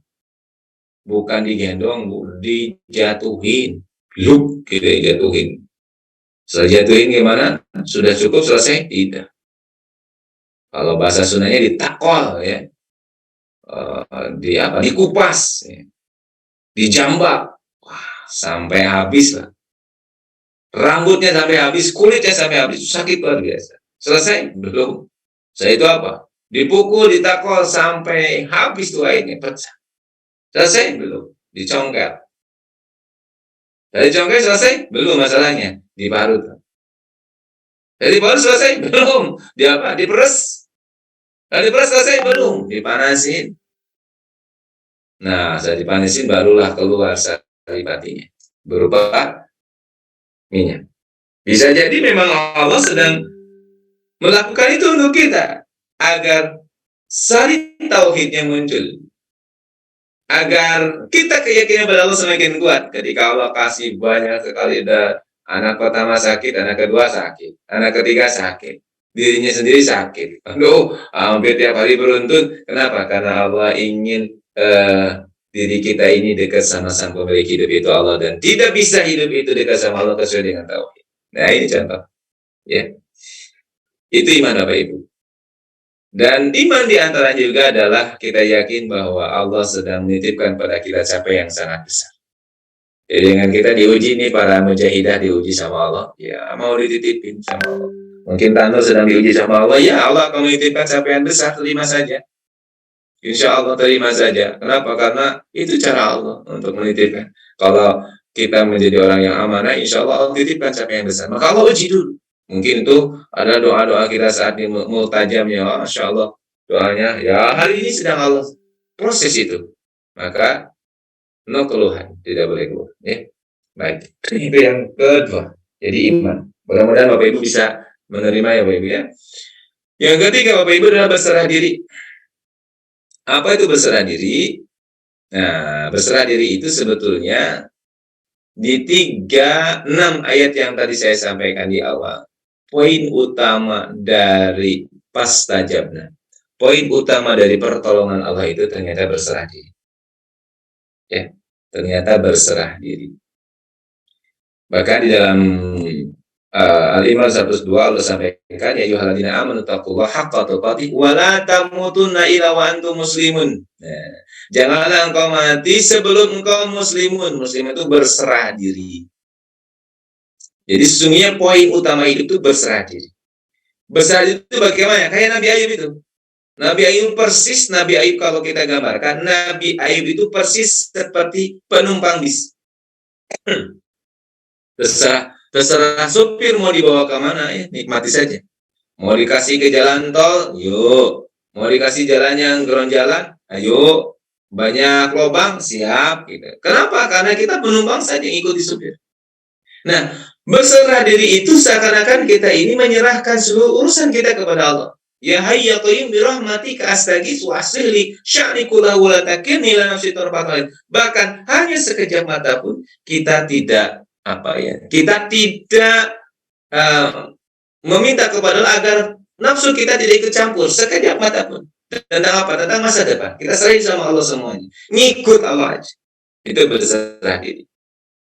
Bukan digendong, dijatuhin. Luk, gitu dijatuhin. Setelah jatuhin gimana? Sudah cukup, selesai? Tidak. Kalau bahasa Sundanya ditakol ya. Dikupas, ya. Dijambak, wah, sampai habis lah. Rambutnya sampai habis, kulitnya sampai habis, sakit luar biasa. Selesai? Belum. Saya itu apa? Dipukul, ditakol sampai habis tuh airnya pecah. Selesai? Belum. Dicongkel. Dari congkel selesai? Belum masalahnya. Diparut. Dari parut selesai? Belum. Diperes. Dari peres selesai? Belum. Dipanasin. Nah, setelah dipanasin barulah keluar saripatinya. Berupa minyak. Bisa jadi memang Allah sedang melakukan itu untuk kita. Agar sari tauhidnya muncul. Agar kita keyakinan pada Allah semakin kuat. Ketika Allah kasih banyak sekali, anak pertama sakit, anak kedua sakit, anak ketiga sakit, dirinya sendiri sakit. Aduh, hampir tiap hari beruntun. Kenapa? Karena Allah ingin diri kita ini dekat sama sang pemilik hidup itu Allah, dan tidak bisa hidup itu dekat sama Allah kecuali dengan tauhid. Nah ini contoh, ya. Itu iman Bapak Ibu. Dan iman diantaranya juga adalah kita yakin bahwa Allah sedang menitipkan pada kita capaian yang sangat besar. Jadi dengan kita diuji nih, para mujahidah diuji sama Allah, ya mau dititipin sama Allah. Mungkin Tano sedang diuji sama Allah, ya Allah akan menitipkan capaian besar, terima saja. Insya Allah terima saja. Kenapa? Karena itu cara Allah untuk menitipkan. Kalau kita menjadi orang yang amanah, insya Allah Allah titipkan capaian besar. Maka Allah uji dulu. Mungkin itu ada doa-doa kita saat ini multajamnya, Masya Allah doanya, ya hari ini sedang Allah proses itu. Maka no keluhan, tidak boleh keluh. Ya. Baik, itu yang kedua. Jadi iman. Mudah-mudahan Bapak Ibu bisa menerima ya Bapak Ibu ya. Yang ketiga Bapak Ibu adalah berserah diri. Apa itu berserah diri? Nah, berserah diri itu sebetulnya di 36 ayat yang tadi saya sampaikan di awal, poin utama dari pastajabna, poin utama dari pertolongan Allah itu ternyata berserah diri. Ya, ternyata berserah diri. Bahkan di dalam Al-Imran 102 Allah sampaikan, ya ayyuhalladzina amanu taqullaha haqqa tuqatih wa la tamutunna illa wa antum muslimun. Nah, janganlah engkau mati sebelum engkau muslimun. Muslim itu berserah diri. Jadi sesungguhnya poin utama itu berserah diri. Berserah diri itu bagaimana? Kayak Nabi Ayub itu. Nabi Ayub persis, Nabi Ayub kalau kita gambarkan, Nabi Ayub itu persis seperti penumpang bis. Terserah supir mau dibawa ke mana, ya nikmati saja. Mau dikasih ke jalan tol, yuk. Mau dikasih jalan yang geronjalan, ayo. Banyak lubang, siap. Gitu. Kenapa? Karena kita penumpang saja yang ikuti supir. Nah, berserah diri itu seakan-akan kita ini menyerahkan seluruh urusan kita kepada Allah. Ya hayy ya qayyum bi rahmatika astaghits wa aslih li sya'ni kullahu wa la takilni ila nafsi tarfata ain. Bahkan hanya sekejap mata pun kita tidak kita tidak meminta kepada Allah agar nafsu kita tidak ikut campur sekejap mata pun. Tentang apa? Tentang masa depan. Kita serahin sama Allah semuanya. Ngikut Allah aja. Itu berserah diri.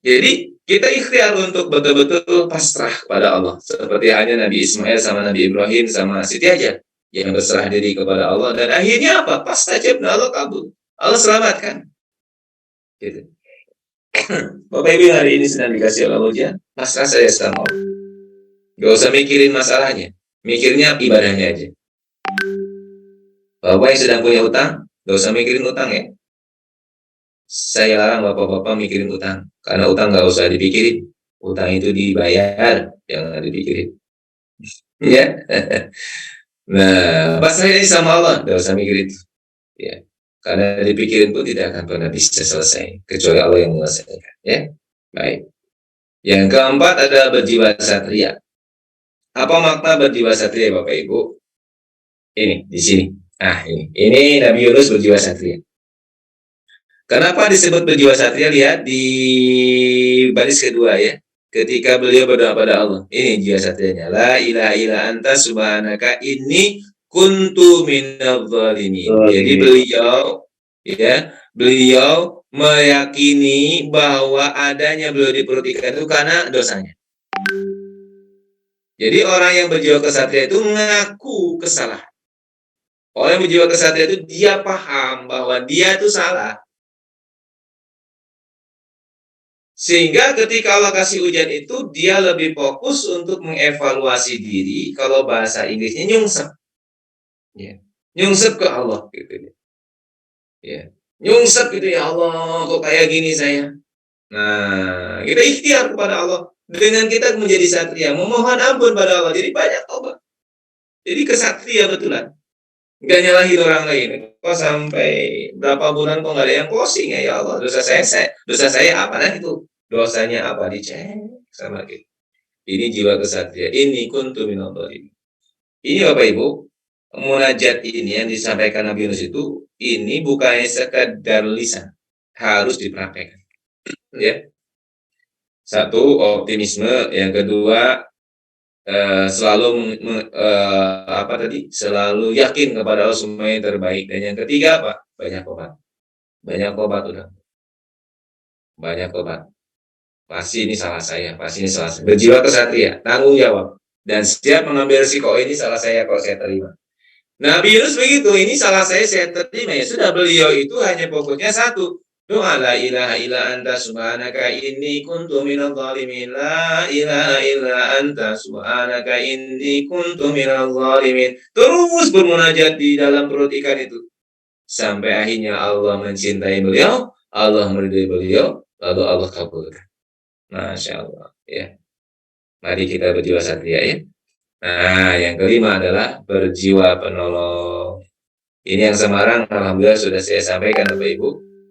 Jadi kita ikhtiar untuk betul-betul pasrah kepada Allah. Seperti hanya Nabi Ismail sama Nabi Ibrahim sama Siti Hajar yang berserah diri kepada Allah. Dan akhirnya apa? Pastajabna, Allah kabul. Allah selamatkan. Gitu. Bapak Ibu hari ini sedang dikasih Allah ujian, pasrah saya sama Allah. Gak usah mikirin masalahnya, mikirnya ibadahnya aja. Bapak yang sedang punya utang, gak usah mikirin utang ya. Saya larang bapak-bapak mikirin utang, karena utang gak usah dipikirin. Utang itu dibayar, jangan dipikirin. Ya. Nah, pasrah ini sama Allah, gak usah mikirin itu. Ya. Karena dipikirin pun tidak akan pernah bisa selesai, kecuali Allah yang menyelesaikan. Ya, baik. Yang keempat adalah berjiwa satria. Apa makna berjiwa satria, Bapak Ibu? Ini di sini. Ah, ini Nabi Yunus berjiwa satria. Kenapa disebut berjiwa satria? Lihat di baris kedua ya. Ketika beliau berdoa pada Allah, ini jiwa satrianya. La ilaha illa anta subhanaka inni kuntu minadz zalimin. Jadi beliau meyakini bahwa adanya beliau di perut ikan itu karena dosanya. Jadi orang yang berjiwa kesatria itu mengaku kesalahan. Orang yang berjiwa kesatria itu dia paham bahwa dia itu salah. Sehingga ketika Allah kasih ujian itu, dia lebih fokus untuk mengevaluasi diri. Kalau bahasa Inggrisnya nyungsep. Ya. Nyungsep ke Allah. Gitu. Ya. Nyungsep gitu, ya Allah, kok kayak gini saya. Nah, kita ikhtiar kepada Allah. Dengan kita menjadi satria, memohon ampun pada Allah. Jadi banyak tobat. Jadi kesatria betulan. Gak nyalahin orang lain. Kok sampai berapa bulan kok gak ada yang posting ya Allah. Dosa saya apa nah itu? Dosanya apa? Dicek sama kita. Ini jiwa kesatria. Ini kuntu minadz zalimin. Ini Bapak Ibu, munajat ini yang disampaikan Nabi Yunus itu, ini bukannya sekadar lisan. Harus dipraktekkan. Ya. Satu, optimisme. Yang kedua, selalu selalu yakin kepada Allah semuanya terbaik. Dan yang ketiga apa? Banyak obat. Banyak obat udah. Banyak obat. Pasti ini salah saya, pasti ini salah saya. Berjiwa kesatria, tanggung jawab dan siap mengambil risiko. Ini salah saya, kalau saya terima. Nabi Yunus begitu, ini salah saya terima. Ya sudah, beliau itu hanya pokoknya satu. Doa la ilaha illa anta subhanaka inni kuntu minadz zalimin. La ilaha illa anta subhanaka inni kuntu minadz zalimin. Terus bermunajat di dalam perut ikan itu. Sampai akhirnya Allah mencintai beliau, Allah meridai beliau, lalu Allah kabulkan. Masya Allah. Ya. Mari kita berjiwa satria ya. Nah, yang kelima adalah berjiwa penolong. Ini yang Semarang, alhamdulillah sudah saya sampaikan Bapak Ibu.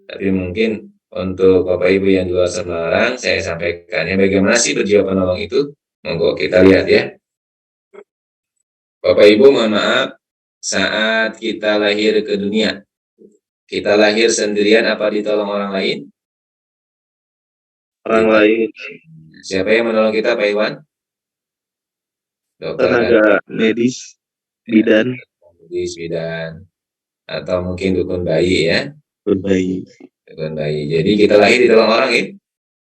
Tapi mungkin untuk Bapak Ibu yang di luar Semarang, saya sampaikan ya bagaimana sih berjiwa penolong itu. Monggo kita lihat ya. Bapak Ibu, mohon maaf, saat kita lahir ke dunia, kita lahir sendirian apa ditolong orang lain? orang lain. Siapa yang menolong kita, Pak Iwan? Dokter kan? Tenaga medis, bidan, Medis, bidan, atau mungkin dukun bayi ya. berbayi. Dukun bayi. Jadi kita lahir ditolong orang ya.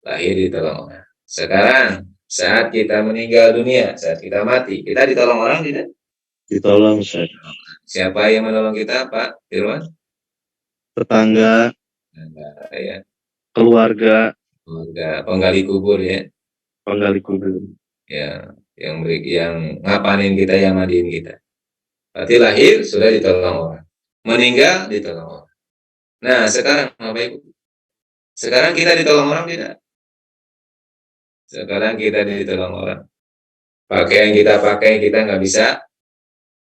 Lahir ditolong orang. Sekarang saat kita meninggal dunia, saat kita mati, kita ditolong orang tidak? Ditolong, Ustaz. Siapa yang menolong kita, Pak Irwan? Tetangga, Ya, keluarga, penggali kubur ya. penggali kubur. Ya, yang ngapanin kita, yang mandiin kita. Berarti lahir sudah ditolong orang, meninggal ditolong orang. Nah, sekarang Bapak Ibu, sekarang kita ditolong orang tidak? Sekarang kita ditolong orang. Pakaian kita pakai, kita nggak bisa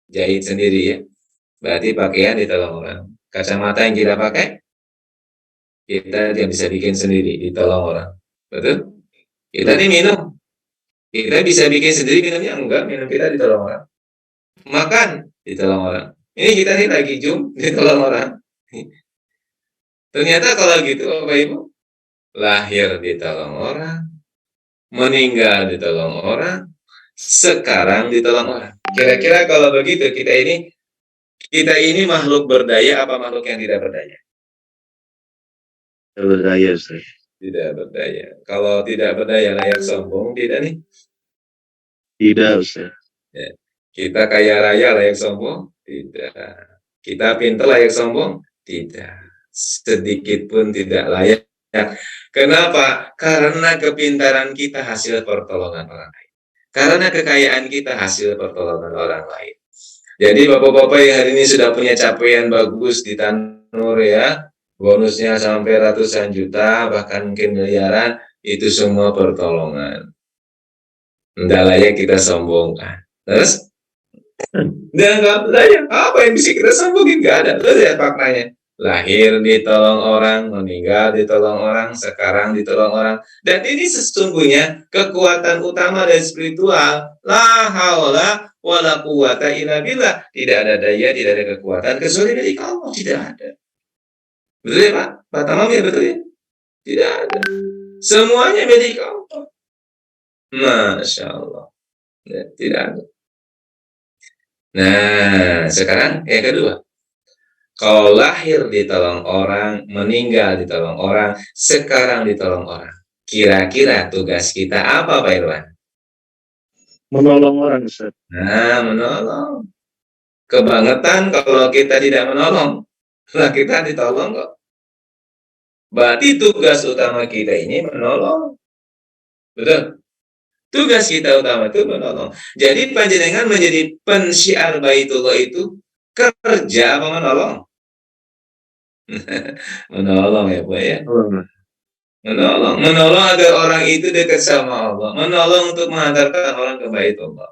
jahit sendiri ya. Berarti pakaian ditolong orang. Kacamata yang kita pakai, kita tidak bisa bikin sendiri, ditolong orang. Betul? Kita ini minum, kita bisa bikin sendiri minumnya, enggak, minum kita ditolong orang. Makan, ditolong orang. Ini kita nih lagi ditolong orang. Ternyata kalau gitu Bapak Ibu, lahir ditolong orang, meninggal ditolong orang, sekarang ditolong orang. Kira-kira kalau begitu kita ini makhluk berdaya apa makhluk yang tidak berdaya? Berdaya, Ustaz. Tidak berdaya. Kalau tidak berdaya layak sombong tidak nih? Tidak, Ustaz. Ya. Kita kaya raya layak sombong? Tidak. Kita pintar layak sombong? Tidak. Sedikit pun tidak layak. Kenapa? Karena kepintaran kita hasil pertolongan orang lain. Karena kekayaan kita hasil pertolongan orang lain. Jadi bapak-bapak yang hari ini sudah punya capaian bagus di Tanur ya, bonusnya sampai ratusan juta, bahkan mungkin miliaran, itu semua pertolongan. Tidak layak kita sombongkan. Terus? Dan nggak layak. Apa yang bisa kita sombongin? Nggak ada. Terus ya maknanya. Lahir ditolong orang, meninggal ditolong orang, sekarang ditolong orang. Dan ini sesungguhnya kekuatan utama dan spiritual. La haula wala quwata illa billah. Tidak ada daya, tidak ada kekuatan kecuali dari Allah. Tidak ada. Betul ya Pak? Pak Tamam ya, betul ya? Tidak ada. Semuanya milik Allah. Masya Allah. Ya, tidak ada. Nah, sekarang yang kedua. Kalau lahir ditolong orang, meninggal ditolong orang, sekarang ditolong orang. Kira-kira tugas kita apa Pak Irwan? Menolong orang, Ustaz. Nah, menolong. Kebangetan kalau kita tidak menolong. Nah, kita ditolong kok. Berarti tugas utama kita ini menolong. Betul? Tugas kita utama itu menolong. Jadi panjenengan menjadi pensyiar Baitullah itu kerja apa menolong? Menolong ya Pak ya. Menolong agar orang itu dekat sama Allah. Menolong untuk mengantarkan orang ke Baitullah.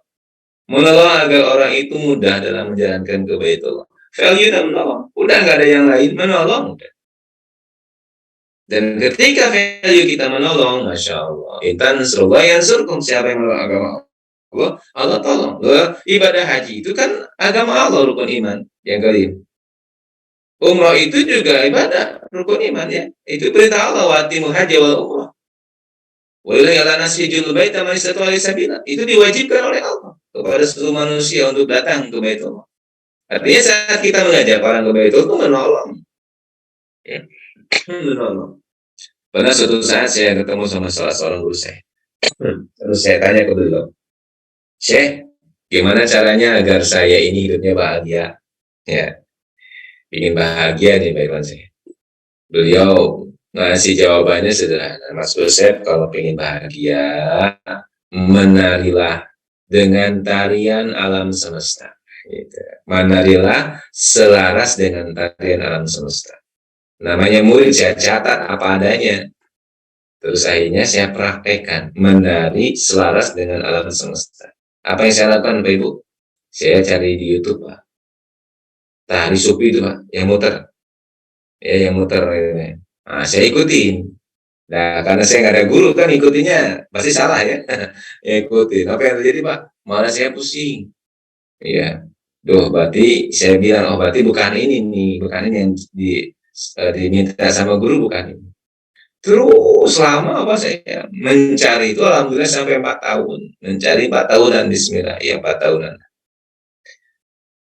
Menolong agar orang itu mudah dalam menjalankan ke Baitullah. Value dan menolong. Udah nggak ada yang lain, menolong. Dan ketika value kita menolong, Masya Allah, intan surga yang surkum, siapa yang menolong agama Allah, Allah tolong. Ibadah haji itu kan agama Allah, rukun iman yang kelima. Umrah itu juga ibadah, rukun iman ya. Itu perintah Allah, watimul haji wal umrah. Walillahi ala nasi hijjul baita man istata'a ilaihi sabila. Itu diwajibkan oleh Allah kepada seluruh manusia untuk datang ke Baitullah. Artinya saat kita mengajak orang ke Baitullah itu menolong. Ya. Menolong. Pernah suatu saat saya ketemu sama salah seorang guru saya. Terus saya tanya ke beliau, Syekh, gimana caranya agar saya ini hidupnya bahagia? Ya, ingin bahagia nih Pak Irwan saya. Beliau ngasih jawabannya sederhana. Mas Yosef, kalau ingin bahagia, menarilah dengan tarian alam semesta. Gitu. Menarilah selaras dengan tarian alam semesta. Namanya murid, saya catat apa adanya. Terus akhirnya saya praktekkan menari selaras dengan alam semesta. Apa yang saya lakukan Bapak Ibu? Saya cari di YouTube Pak. Tari sufi itu Pak, yang muter. Ya, yang muter. Nah, saya ikutin. Nah, karena saya nggak ada guru kan ikutinya pasti salah ya. Ikutin. Apa yang terjadi Pak? Malah saya pusing. Iya. Duh, berarti saya bilang, oh berarti bukan ini nih, bukan ini yang diminta sama guru, bukan ini. Terus lama apa saya mencari itu, alhamdulillah sampai 4 tahun. Mencari 4 tahunan, bismillah, ya 4 tahunan.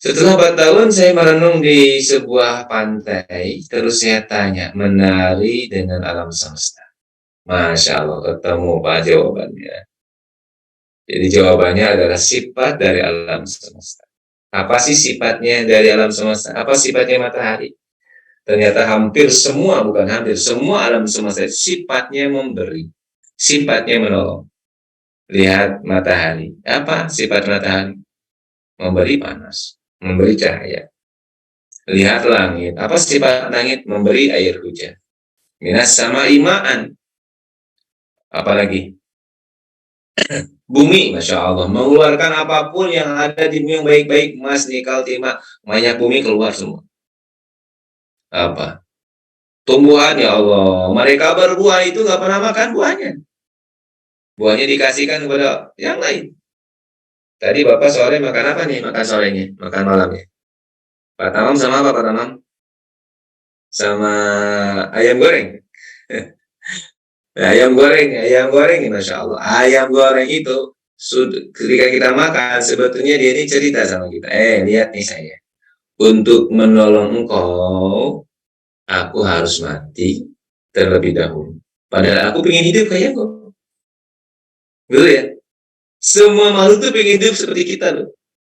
Setelah 4 tahun saya merenung di sebuah pantai, terus saya tanya, menari dengan alam semesta. Masya Allah, ketemu Pak jawabannya. Jadi jawabannya adalah sifat dari alam semesta. Apa sih sifatnya dari alam semesta? Apa sifatnya matahari? Ternyata hampir semua, bukan hampir, semua alam semesta sifatnya memberi, sifatnya menolong. Lihat matahari. Apa sifat matahari? Memberi panas, memberi cahaya. Lihat langit. Apa sifat langit? Memberi air hujan. Minas sama imaan. Apalagi? Bumi, Masya Allah. Mengeluarkan apapun yang ada di bumi yang baik-baik. Emas, nikel, timah. Banyak bumi keluar semua. Apa? Tumbuhan, ya Allah. Mereka berbuah itu nggak pernah makan buahnya. Buahnya dikasihkan kepada yang lain. Tadi Bapak sore makan apa nih? Makan sorenya, makan malamnya. Pak Tamam sama apa Pak Tamam? Sama ayam goreng. Ayam goreng nih, Masya Allah. Ayam goreng itu, ketika kita makan, sebetulnya dia ini cerita sama kita. Lihat nih saya. Untuk menolong engkau, aku harus mati terlebih dahulu. Padahal aku pengen hidup kayak engkau. Betul ya? Semua makhluk itu pengen hidup seperti kita loh.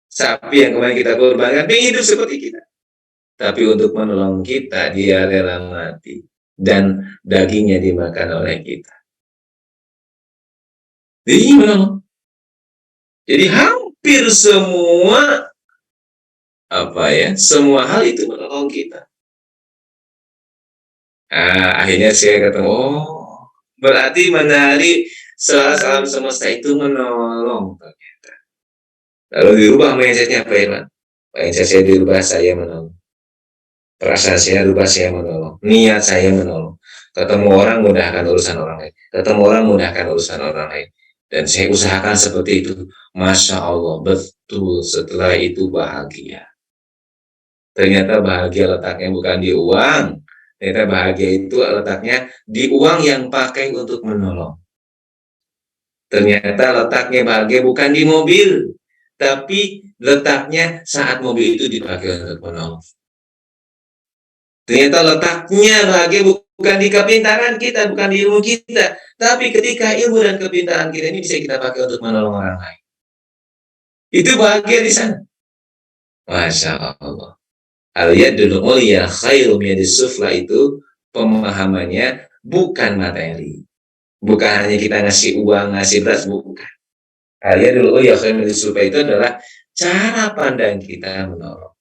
Sapi yang kemarin kita korbankan pengen hidup seperti kita. Tapi untuk menolong kita, dia rela mati. Dan dagingnya dimakan oleh kita. Jadi menolong. Jadi hampir semua semua hal itu menolong kita. Akhirnya saya ketemu, berarti menari alam semesta itu menolong ternyata. Lalu dirubah mindsetnya Pak Irwan. Mindset saya dirubah, saya menolong. Perasaan saya rubah, saya menolong. Niat saya menolong. Ketemu orang, mudahkan urusan orang lain. Ketemu orang, mudahkan urusan orang lain. Dan saya usahakan seperti itu. Masya Allah, betul. Setelah itu bahagia. Ternyata bahagia letaknya bukan di uang. Ternyata bahagia itu letaknya di uang yang pakai untuk menolong. Ternyata letaknya bahagia bukan di mobil. Tapi letaknya saat mobil itu dipakai untuk menolong. Ternyata letaknya bahagia bukan di kepintaran kita, bukan di ilmu kita. Tapi ketika ilmu dan kepintaran kita ini bisa kita pakai untuk menolong orang lain. Itu bahagia di sana. Masya Allah. Al-yadul ulya khairu minadis sufla itu pemahamannya bukan materi. Bukan hanya kita ngasih uang, ngasih beras, bukan. Al-yadul ulya khairu minadis sufla itu adalah cara pandang kita menolong.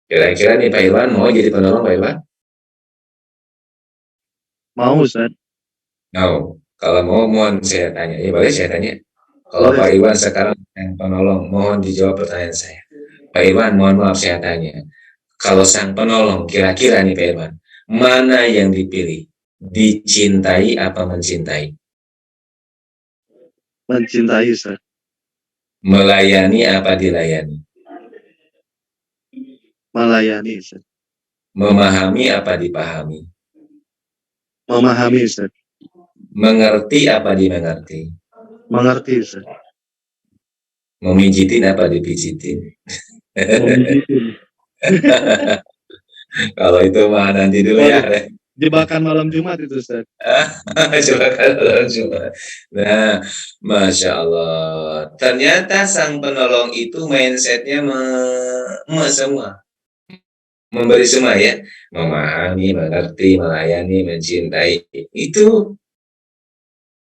Kira-kira nih Pak Irwan mau jadi penolong Pak Irwan? Mau, Ustaz. Mau. Kalau mau, mohon saya tanya. Ya boleh saya tanya. Kalau Pak Irwan sekarang yang penolong, mohon dijawab pertanyaan saya. Pak Irwan, mohon maaf saya tanya. Kalau sang penolong, kira-kira nih Pak Irwan, mana yang dipilih? Dicintai apa mencintai? Mencintai, Ustaz. Melayani apa dilayani? Melayani, Ustaz. Memahami apa dipahami? Memahami, Ustaz. Mengerti apa dimengerti? Mengerti, Ustaz. Memijitin apa dipijitin? Kalau itu mah nanti dulu ya. Jebakan malam Jumat itu, Ustaz. Jebakan malam Jumat. Nah, Masya Allah. Ternyata sang penolong itu mindsetnya semua. Memberi semua ya. Memahami, mengerti, melayani, mencintai. Itu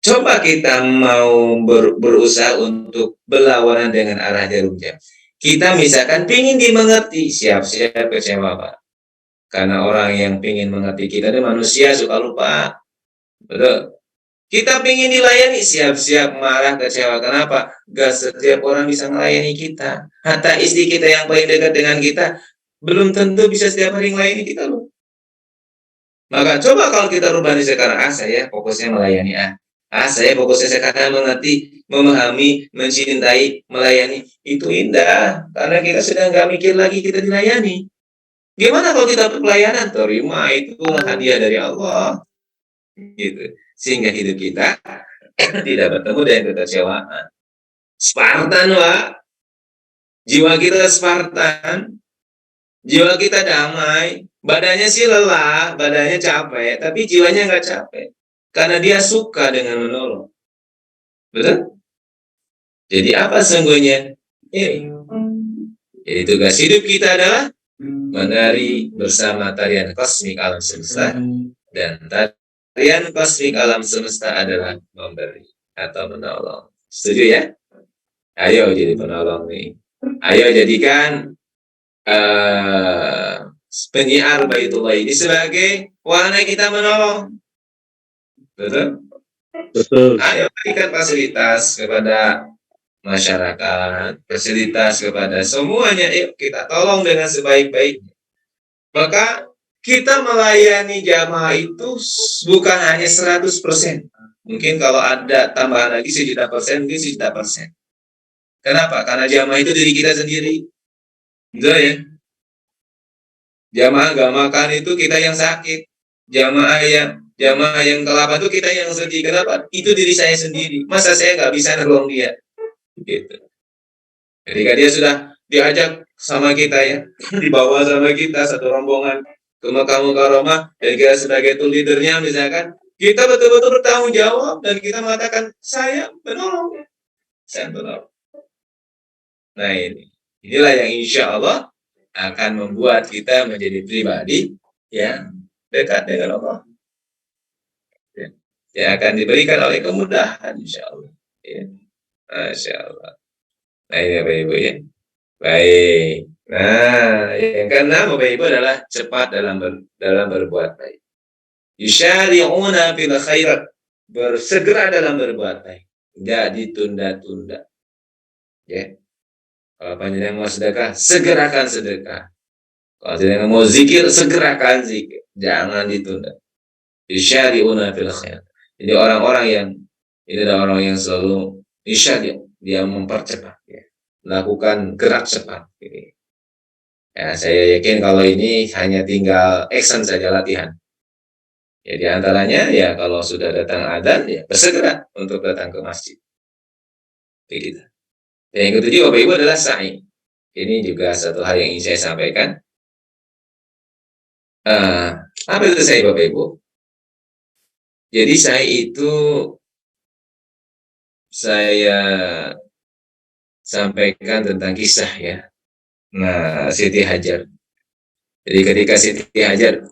coba kita mau berusaha untuk berlawanan dengan arah jarum jam. Kita misalkan ingin dimengerti, siap-siap kecewa Pak. Karena orang yang ingin mengerti kita itu manusia suka lupa. Betul. Kita ingin dilayani, siap-siap marah, kecewa. Kenapa? Gak setiap orang bisa melayani kita. Hatta istri kita yang paling dekat dengan kita, belum tentu bisa setiap hari melayani kita loh. Maka coba kalau kita rubah sekarang, saya fokusnya melayani saya fokusnya sekarang mengerti, memahami, mencintai, melayani. Itu indah. Karena kita sedang gak mikir lagi kita dilayani. Gimana kalau kita pelayanan? Terima, itu hadiah dari Allah. gitu. Sehingga hidup kita tidak bertemu dengan kekecewaan. Spartan, Pak. Jiwa kita Spartan, jiwa kita damai. Badannya sih lelah, badannya capek, tapi jiwanya nggak capek. Karena dia suka dengan menolong. Betul? Jadi apa sesungguhnya? Ini. Jadi tugas hidup kita adalah menari bersama tarian kosmik alam semesta, dan tarian kosmik alam semesta adalah memberi atau menolong. Setuju ya? Ayo jadi penolong nih. Ayo jadikan penyiar Baitullah ini sebagai warna kita menolong. Betul? Betul. Ayo berikan fasilitas kepada masyarakat, fasilitas kepada semuanya. Yuk kita tolong dengan sebaik-baiknya. Maka kita melayani jamaah itu bukan hanya 100%. Mungkin kalau ada tambahan lagi 1.000.000%, mungkin 1.000.000%. Kenapa? Karena jamaah itu diri kita sendiri. Betul ya? Jamaah gak makan itu kita yang sakit. Jamaah yang kelaparan itu kita yang sedih. Kenapa? Itu diri saya sendiri. Masa saya nggak bisa nolong dia? Gitu. Ketika dia sudah diajak sama kita ya, dibawa sama kita satu rombongan ke Mekah Mukarramah, dan kita sebagai tour leadernya misalkan, kita betul-betul bertanggung jawab dan kita mengatakan saya menolong, saya menolong. Nah inilah yang insya Allah akan membuat kita menjadi pribadi yang dekat dengan Allah, ya, yang akan diberikan oleh kemudahan insya Allah. Ya. Masya Allah. Nah ini Bapak Ibu ya. Baik. Nah yang keenam Bapak Ibu adalah cepat dalam berbuat baik. Yusyari'una fil khairat, bersegera dalam berbuat baik, tidak ditunda-tunda. Ya. Kalau panjenengan mau sedekah, segerakan sedekah. Kalau panjenengan mau zikir, segerakan zikir. Jangan ditunda. Yusyari'una fil khairat. Jadi orang-orang yang ini adalah orang yang selalu dia mempercepat, ya, melakukan gerak cepat. Gitu. Ya, saya yakin kalau ini hanya tinggal action saja, latihan. Ya, di antaranya ya kalau sudah datang adzan ya bersegera untuk datang ke masjid. Begitu. Dan yang ketujuh Bapak Ibu adalah sa'i. Ini juga satu hal yang ingin saya sampaikan. Apa itu sa'i Bapak Ibu? Jadi sa'i itu saya sampaikan tentang kisah ya. Nah, Siti Hajar. Jadi ketika Siti Hajar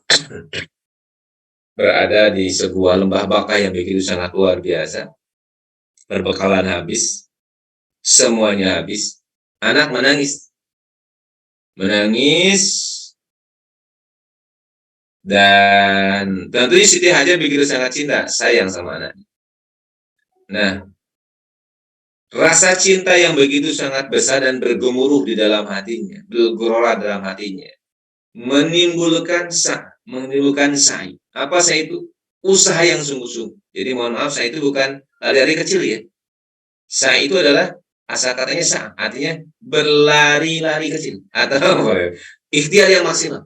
berada di sebuah lembah baka yang begitu sangat luar biasa, perbekalan habis, semuanya habis, anak menangis, dan tentunya Siti Hajar begitu sangat cinta, sayang sama anaknya. Nah, rasa cinta yang begitu sangat besar dan bergemuruh di dalam hatinya, bergelora dalam hatinya, menimbulkan sa'i. Apa sa'i itu? Usaha yang sungguh-sungguh. Jadi mohon maaf, sa'i itu bukan lari-lari kecil ya. Sa'i itu adalah asal katanya sa', artinya berlari-lari kecil atau ikhtiar yang maksimal.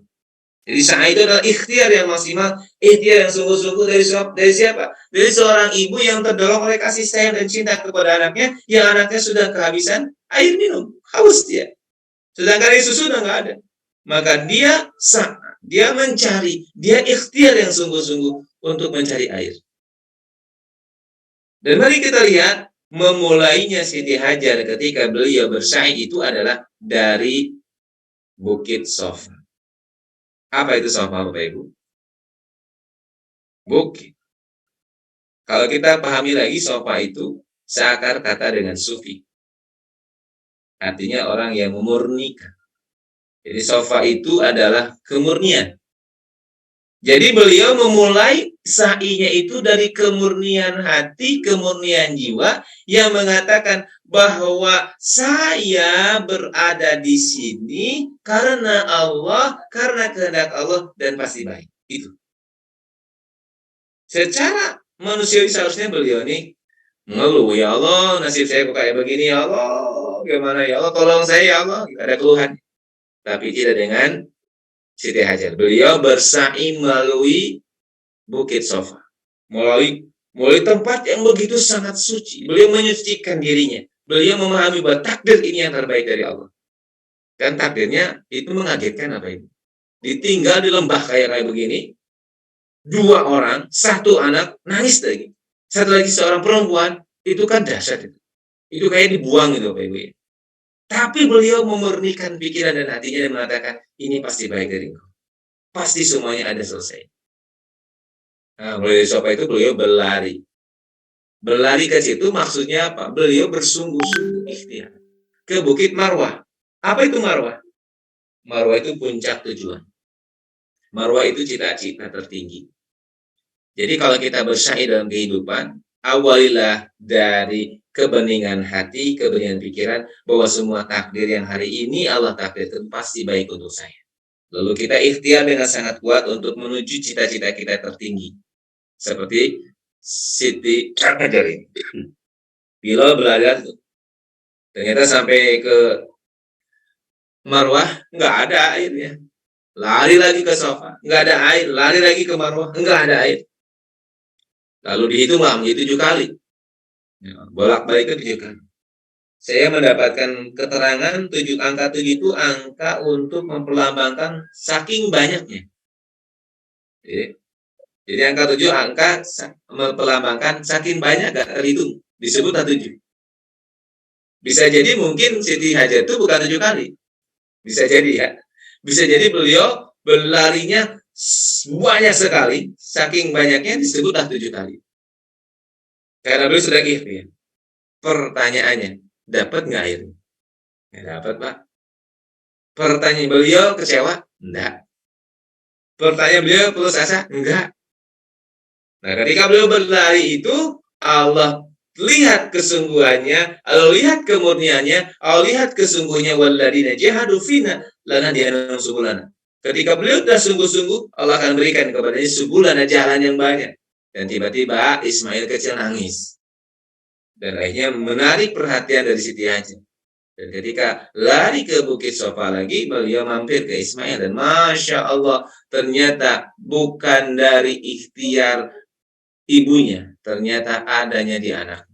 Jadi sa'i itu adalah ikhtiar yang maksimal, ikhtiar yang sungguh-sungguh dari siapa? Dari seorang ibu yang terdorong oleh kasih sayang dan cinta kepada anaknya, yang anaknya sudah kehabisan air minum, haus dia. Sedangkan air susu sudah nggak ada. Maka dia mencari, dia ikhtiar yang sungguh-sungguh untuk mencari air. Dan mari kita lihat, memulainya Siti Hajar ketika beliau bersa'i itu adalah dari Bukit Sofa. Apa itu Sofa Bapak Ibu? Bukit. Kalau kita pahami lagi, Sofa itu seakar kata dengan sufi. Artinya orang yang memurnikan. Jadi Sofa itu adalah kemurnian. Jadi beliau memulai sa'inya itu dari kemurnian hati, kemurnian jiwa, yang mengatakan bahwa saya berada di sini karena Allah, karena kehendak Allah, dan pasti baik. Itu. Secara manusiawi seharusnya beliau ini mengeluh, ya Allah, nasib saya kok kayak begini, ya Allah, gimana ya Allah, tolong saya ya Allah, ada keluhan. Tapi tidak dengan Siti Hajar. Beliau bersa'i melalui Bukit Sofa. Melalui tempat yang begitu sangat suci. Beliau menyucikan dirinya. Beliau memahami bahwa takdir ini yang terbaik dari Allah. Dan takdirnya itu mengagetkan apa itu? Ditinggal di lembah kayak begini, 2 orang, 1 anak, nangis lagi. Satu lagi seorang perempuan, itu kan dahsyat itu. Itu kayak dibuang gitu Bapak Ibu. Tapi beliau memurnikan pikiran dan hatinya dan mengatakan, ini pasti baik dari engkau. Pasti semuanya ada selesai. Nah, mulai dari sofa itu beliau berlari. Berlari ke situ maksudnya apa? Beliau bersungguh-sungguh ikhtiar ke Bukit Marwah. Apa itu Marwah? Marwah itu puncak tujuan. Marwah itu cita-cita tertinggi. Jadi kalau kita bersa'i dalam kehidupan, awalilah dari kebeningan hati, kebeningan pikiran, bahwa semua takdir yang hari ini Allah takdirkan pasti baik untuk saya. Lalu kita ikhtiar dengan sangat kuat untuk menuju cita-cita kita tertinggi. Seperti Siti Hajar ini. Bila belajar, ternyata sampai ke Marwah, nggak ada airnya. Lari lagi ke Safa, nggak ada air. Lari lagi ke Marwah, nggak ada air. Lalu dihitung lah menjadi 7 kali. Ya, bolak-balik ke 7 kali. Saya mendapatkan keterangan angka 7 itu angka untuk memperlambangkan saking banyaknya. Jadi angka 7 angka memperlambangkan saking banyak gak terhitung. Disebut 7. Bisa jadi mungkin Siti Hajar itu bukan 7 kali. Bisa jadi ya. Bisa jadi beliau berlarinya banyak sekali. Saking banyaknya disebutlah 7 kali. Karena beliau sudah ikhtiar. Pertanyaannya, dapat nggak air? Nggak dapat, Pak. Pertanyaan beliau kecewa? Enggak. Pertanyaan beliau putus asa? Enggak. Nah, ketika beliau berlari itu, Allah lihat kesungguhannya, Allah lihat kemurniannya, Allah lihat kesungguhnya, walladzina jahadu fina lanahdiyannahum subulana. Ketika beliau sudah sungguh-sungguh, Allah akan berikan kepadanya subulana, jalan yang banyak. Dan tiba-tiba Ismail kecil nangis. Dan akhirnya menarik perhatian dari Siti Hajar. Dan ketika lari ke Bukit Safa lagi, beliau mampir ke Ismail. Dan Masya Allah, ternyata bukan dari ikhtiar ibunya, ternyata adanya di anak.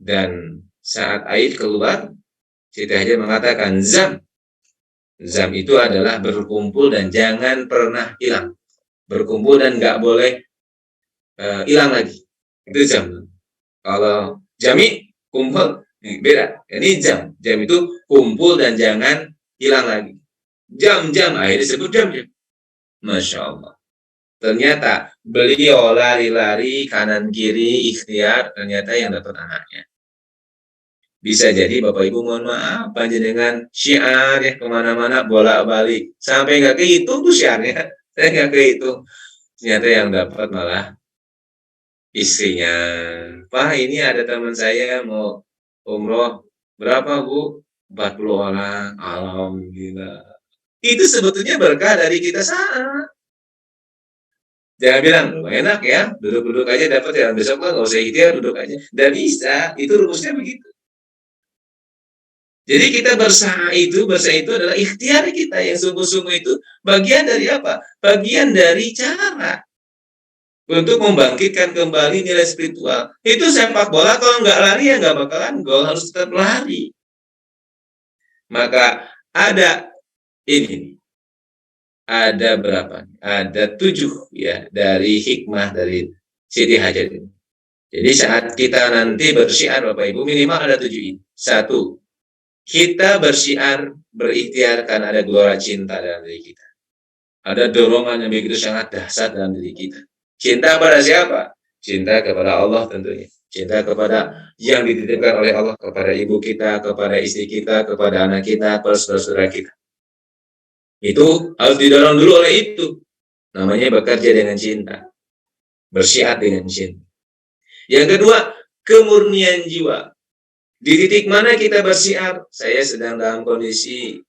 Dan saat air keluar, Siti Hajar mengatakan, Zam. Zam itu adalah berkumpul dan jangan pernah hilang. Berkumpul dan nggak boleh hilang lagi. Itu Zam. Kalau jami, kumpul, beda. Ini jam. Jam itu kumpul dan jangan hilang lagi. Jam-jam, akhirnya disebut jam-jam. Masya Allah. Ternyata beliau lari-lari kanan kiri ikhtiar, ternyata yang dapat anaknya. Bisa jadi Bapak Ibu mohon maaf panjenengan syiar ya kemana-mana bolak-balik sampai nggak kehitung tuh syiarnya, saya nggak kehitung. Ternyata yang dapat malah istrinya. Pak, ini ada teman saya mau umroh, berapa Bu? 40 orang. Alhamdulillah. Itu sebetulnya berkah dari kita sana. Jangan bilang, enak ya, duduk-duduk aja dapat ya, besok nggak usah ikhtiar, duduk aja. Nggak bisa, itu rumusnya begitu. Jadi kita bersa'i itu adalah ikhtiar kita yang sungguh-sungguh itu bagian dari apa? Bagian dari cara untuk membangkitkan kembali nilai spiritual. Itu sepak bola kalau nggak lari ya nggak bakalan gol, harus tetap lari. Maka ada ini, ada berapa? Ada 7 ya dari hikmah dari Siti Hajar ini. Jadi saat kita nanti bersyiar Bapak Ibu minimal ada 7 ini. 1. Kita bersyiar, berikhtiar karena ada gelora cinta dalam diri kita. Ada dorongan yang begitu sangat dahsyat dalam diri kita. Cinta pada siapa? Cinta kepada Allah tentunya. Cinta kepada yang dititipkan oleh Allah, kepada ibu kita, kepada istri kita, kepada anak kita, kepada saudara-saudara kita. Itu harus didorong dulu oleh itu. Namanya bekerja dengan cinta. Bersyiar dengan cinta. Yang kedua, kemurnian jiwa. Di titik mana kita bersyiar? Saya sedang dalam kondisi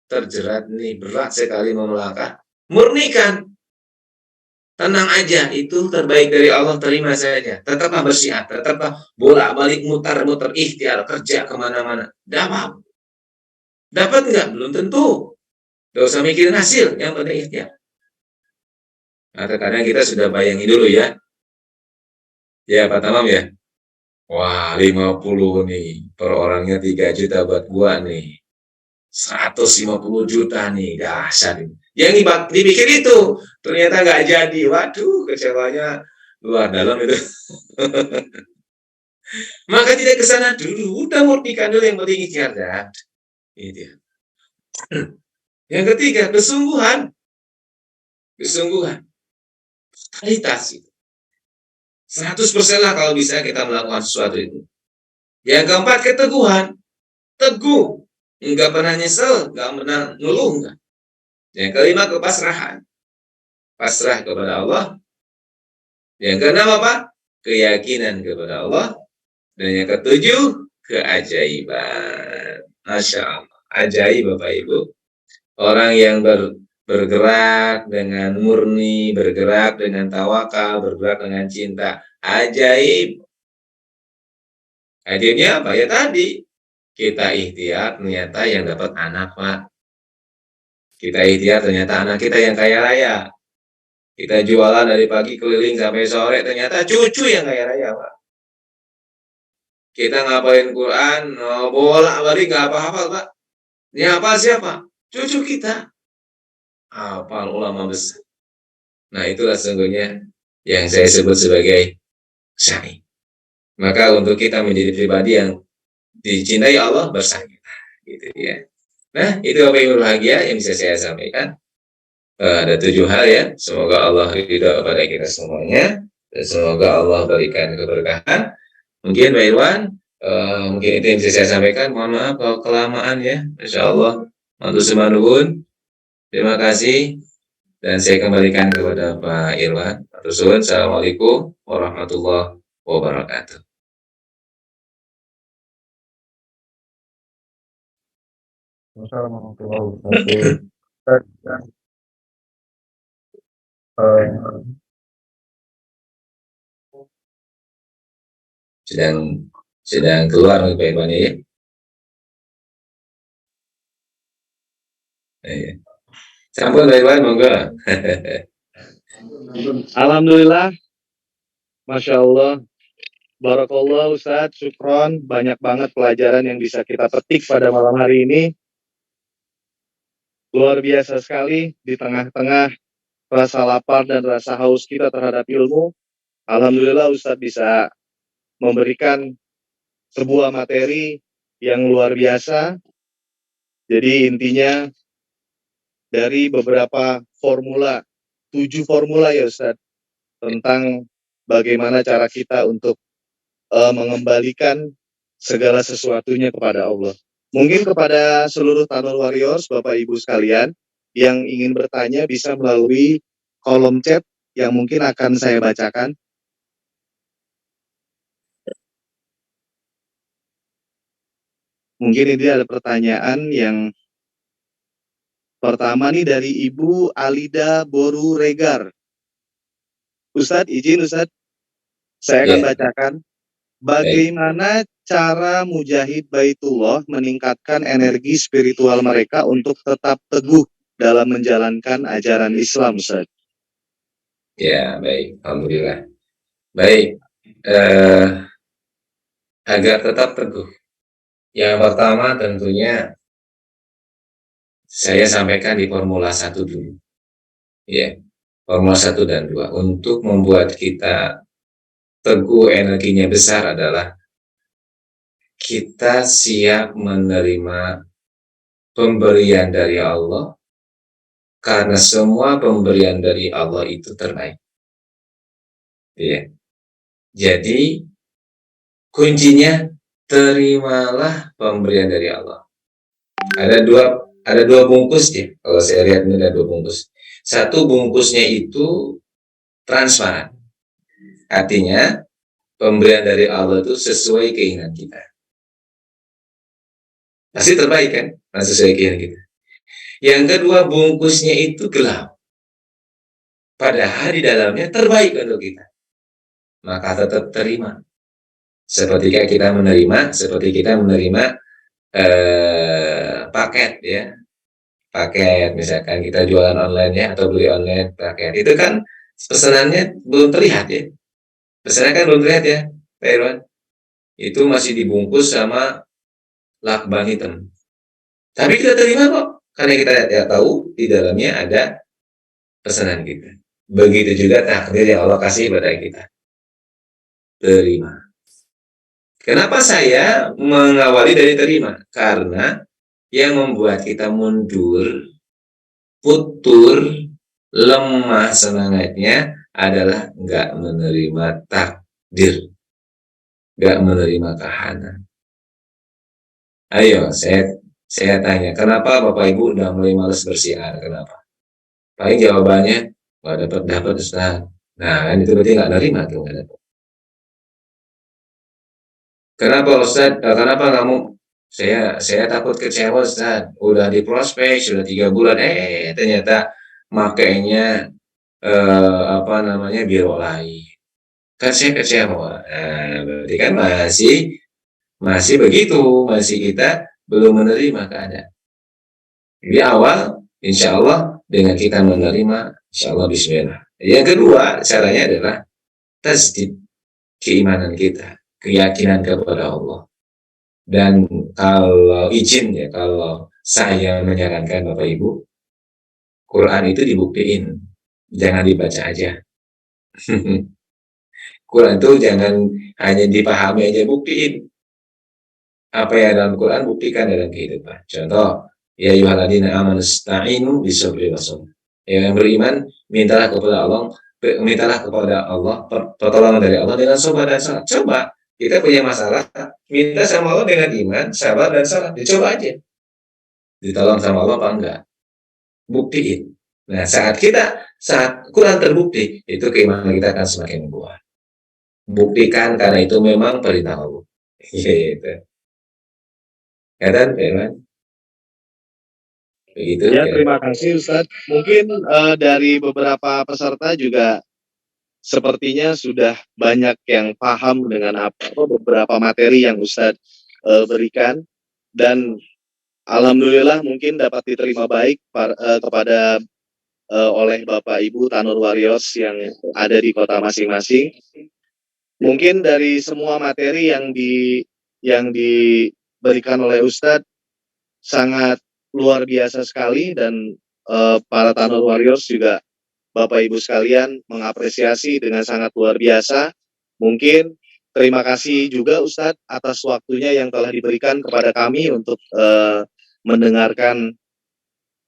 terjerat nih, berat sekali mau melangkah. Murnikan. Tenang aja, itu terbaik dari Allah, terima saja. Tetaplah bersyiar, tetaplah bolak-balik mutar-mutar ikhtiar, kerja kemana-mana. Dapat. Dapat nggak? Belum tentu. Gak usah mikirin hasil, yang penting ikhtiar. Nah, terkadang kita sudah bayangin dulu ya. Ya, Pak Tamam ya. Wah, 50 nih. Per orangnya 3 juta buat gua nih. 150 juta nih, dahsyat ini. Yang dipikir itu, ternyata nggak jadi. Waduh, kecewanya luar dalam itu. Maka tidak ke sana dulu, udah murnikan dulu yang penting ikhtiar dah. Itu. Yang ketiga, kesungguhan. Kesungguhan. Kualitas itu. 100% lah kalau bisa kita melakukan sesuatu itu. Yang keempat, keteguhan. Teguh. Enggak pernah nyesel, enggak pernah ngeluh. Enggak. Yang kelima, kepasrahan. Pasrah kepada Allah. Yang keenam apa? Keyakinan kepada Allah. Dan yang ketujuh, keajaiban. Masya Allah. Ajaib Bapak Ibu. Orang yang bergerak dengan murni, bergerak dengan tawakal, bergerak dengan cinta. Ajaib. Ajaibnya apa? Ya tadi. Kita ikhtiar, ternyata yang dapat anak, Pak. Kita ikhtiar, ternyata anak kita yang kaya raya. Kita jualan dari pagi keliling sampai sore, ternyata cucu yang kaya raya, Pak. Kita ngapain Quran, bolak-balik nggak apa-apa, Pak. Ini apa siapa? Cucu kita. Hafal ulama besar. Nah, itulah sesungguhnya yang saya sebut sebagai syai. Maka untuk kita menjadi pribadi yang dicintai Allah, bersaing. Gitu ya. Nah, itu Bapak Ibu bahagia yang bisa saya sampaikan. Ada 7 hal ya. Semoga Allah ridho kepada kita semuanya. Dan semoga Allah berikan keberkahan. Mungkin Pak Irwan, mungkin itu yang bisa saya sampaikan. Mohon maaf kalau kelamaan ya. Insya Allah. Mantu semanubun. Terima kasih. Dan saya kembalikan kepada Pak Irwan. Assalamualaikum warahmatullahi wabarakatuh. Assalamualaikum warahmatullahi wabarakatuh. Sedang keluar Pak Irwan ya. Sampun Pak Irwan, monggo. Alhamdulillah. Masya Allah. Barakallah Ustadz, syukron. Banyak banget pelajaran yang bisa kita petik pada malam hari ini. Luar biasa sekali di tengah-tengah rasa lapar dan rasa haus kita terhadap ilmu. Alhamdulillah Ustadz bisa memberikan sebuah materi yang luar biasa. Jadi intinya dari beberapa formula, 7 formula ya Ustadz, tentang bagaimana cara kita untuk mengembalikan segala sesuatunya kepada Allah. Mungkin kepada seluruh Tunnel Warriors, Bapak Ibu sekalian, yang ingin bertanya bisa melalui kolom chat yang mungkin akan saya bacakan. Mungkin ini ada pertanyaan yang pertama nih dari Ibu Alida Boru Regar. Ustadz, izin Ustadz, saya akan bacakan. Bagaimana cara mujahid Baitullah meningkatkan energi spiritual mereka untuk tetap teguh dalam menjalankan ajaran Islam, Ustaz? Ya, baik. Alhamdulillah. Baik. Agar tetap teguh. Yang pertama tentunya saya sampaikan di formula 1 dulu. Ya, formula 1 dan 2. Untuk membuat kita teguh, energinya besar adalah kita siap menerima pemberian dari Allah, karena semua pemberian dari Allah itu terbaik. Ya. Jadi kuncinya terimalah pemberian dari Allah. Ada dua bungkus ya. Kalau saya lihat ini ada 2 bungkus. Satu bungkusnya itu transparan. Artinya pemberian dari Allah itu sesuai keinginan kita. Pasti terbaik kan? Pasti sesuai keinginan kita. Yang kedua bungkusnya itu gelap. Padahal di dalamnya terbaik untuk kita. Maka tetap terima. Seperti kita menerima paket ya. Paket misalkan kita jualan online ya atau beli online paket. Itu kan pesanannya belum terlihat ya. Pesanan kan belum terlihat ya, Pak Irwan. Itu masih dibungkus sama lakban hitam. Tapi kita terima kok, karena kita tidak tahu di dalamnya ada pesanan kita. Begitu juga takdir yang Allah kasih pada kita. Terima. Kenapa saya mengawali dari terima? Karena yang membuat kita mundur, putur, lemah semangatnya adalah nggak menerima takdir, nggak menerima kahanan. Ayo, saya tanya, kenapa Bapak Ibu udah mulai malas bersiar? Kenapa? Paling jawabannya nggak dapat Ustaz. Nah, kan itu berarti nggak nerima tuh, nggak dapat. Kenapa Ustaz? Kenapa kamu? Saya takut kecewa Ustaz. Udah di prospek sudah 3 bulan, ternyata makainya apa namanya biro lain. Kan saya kecewa. Nah, berarti kan masih begitu, masih kita belum menerima keadaan. Di awal, insya Allah dengan kita menerima, insya Allah Bismillah. Yang kedua, caranya adalah tasdid keimanan kita, keyakinan kepada Allah. Dan kalau izin ya, kalau saya menyarankan Bapak Ibu, Quran itu dibuktiin, jangan dibaca aja. Quran itu jangan hanya dipahami aja, buktiin. Apa yang dalam Quran buktikan dalam kehidupan. Contoh, ya ayyuhalladzina amanu ista'inu bisabri wasabr. Yang beriman, mintalah kepada Allah pertolongan dari Allah dengan sabar dan salat. Coba, kita punya masalah, minta sama Allah dengan iman, sabar dan salat. Dicoba aja. Ditolong sama Allah apa enggak? Buktiin. Nah, saat Quran terbukti, itu keimanan kita akan semakin kuat. Buktikan karena itu memang perintah Allah. Gitu. Ya kan, begitu. Ya, terima kasih Ustadz. Mungkin dari beberapa peserta juga sepertinya sudah banyak yang paham dengan beberapa materi yang Ustadz berikan, dan alhamdulillah mungkin dapat diterima baik kepada oleh Bapak Ibu Tanur Warriors yang ada di kota masing-masing. Mungkin dari semua materi yang diberikan oleh Ustadz sangat luar biasa sekali, dan para Tanur Warriors juga Bapak Ibu sekalian mengapresiasi dengan sangat luar biasa. Mungkin terima kasih juga Ustadz atas waktunya yang telah diberikan kepada kami untuk mendengarkan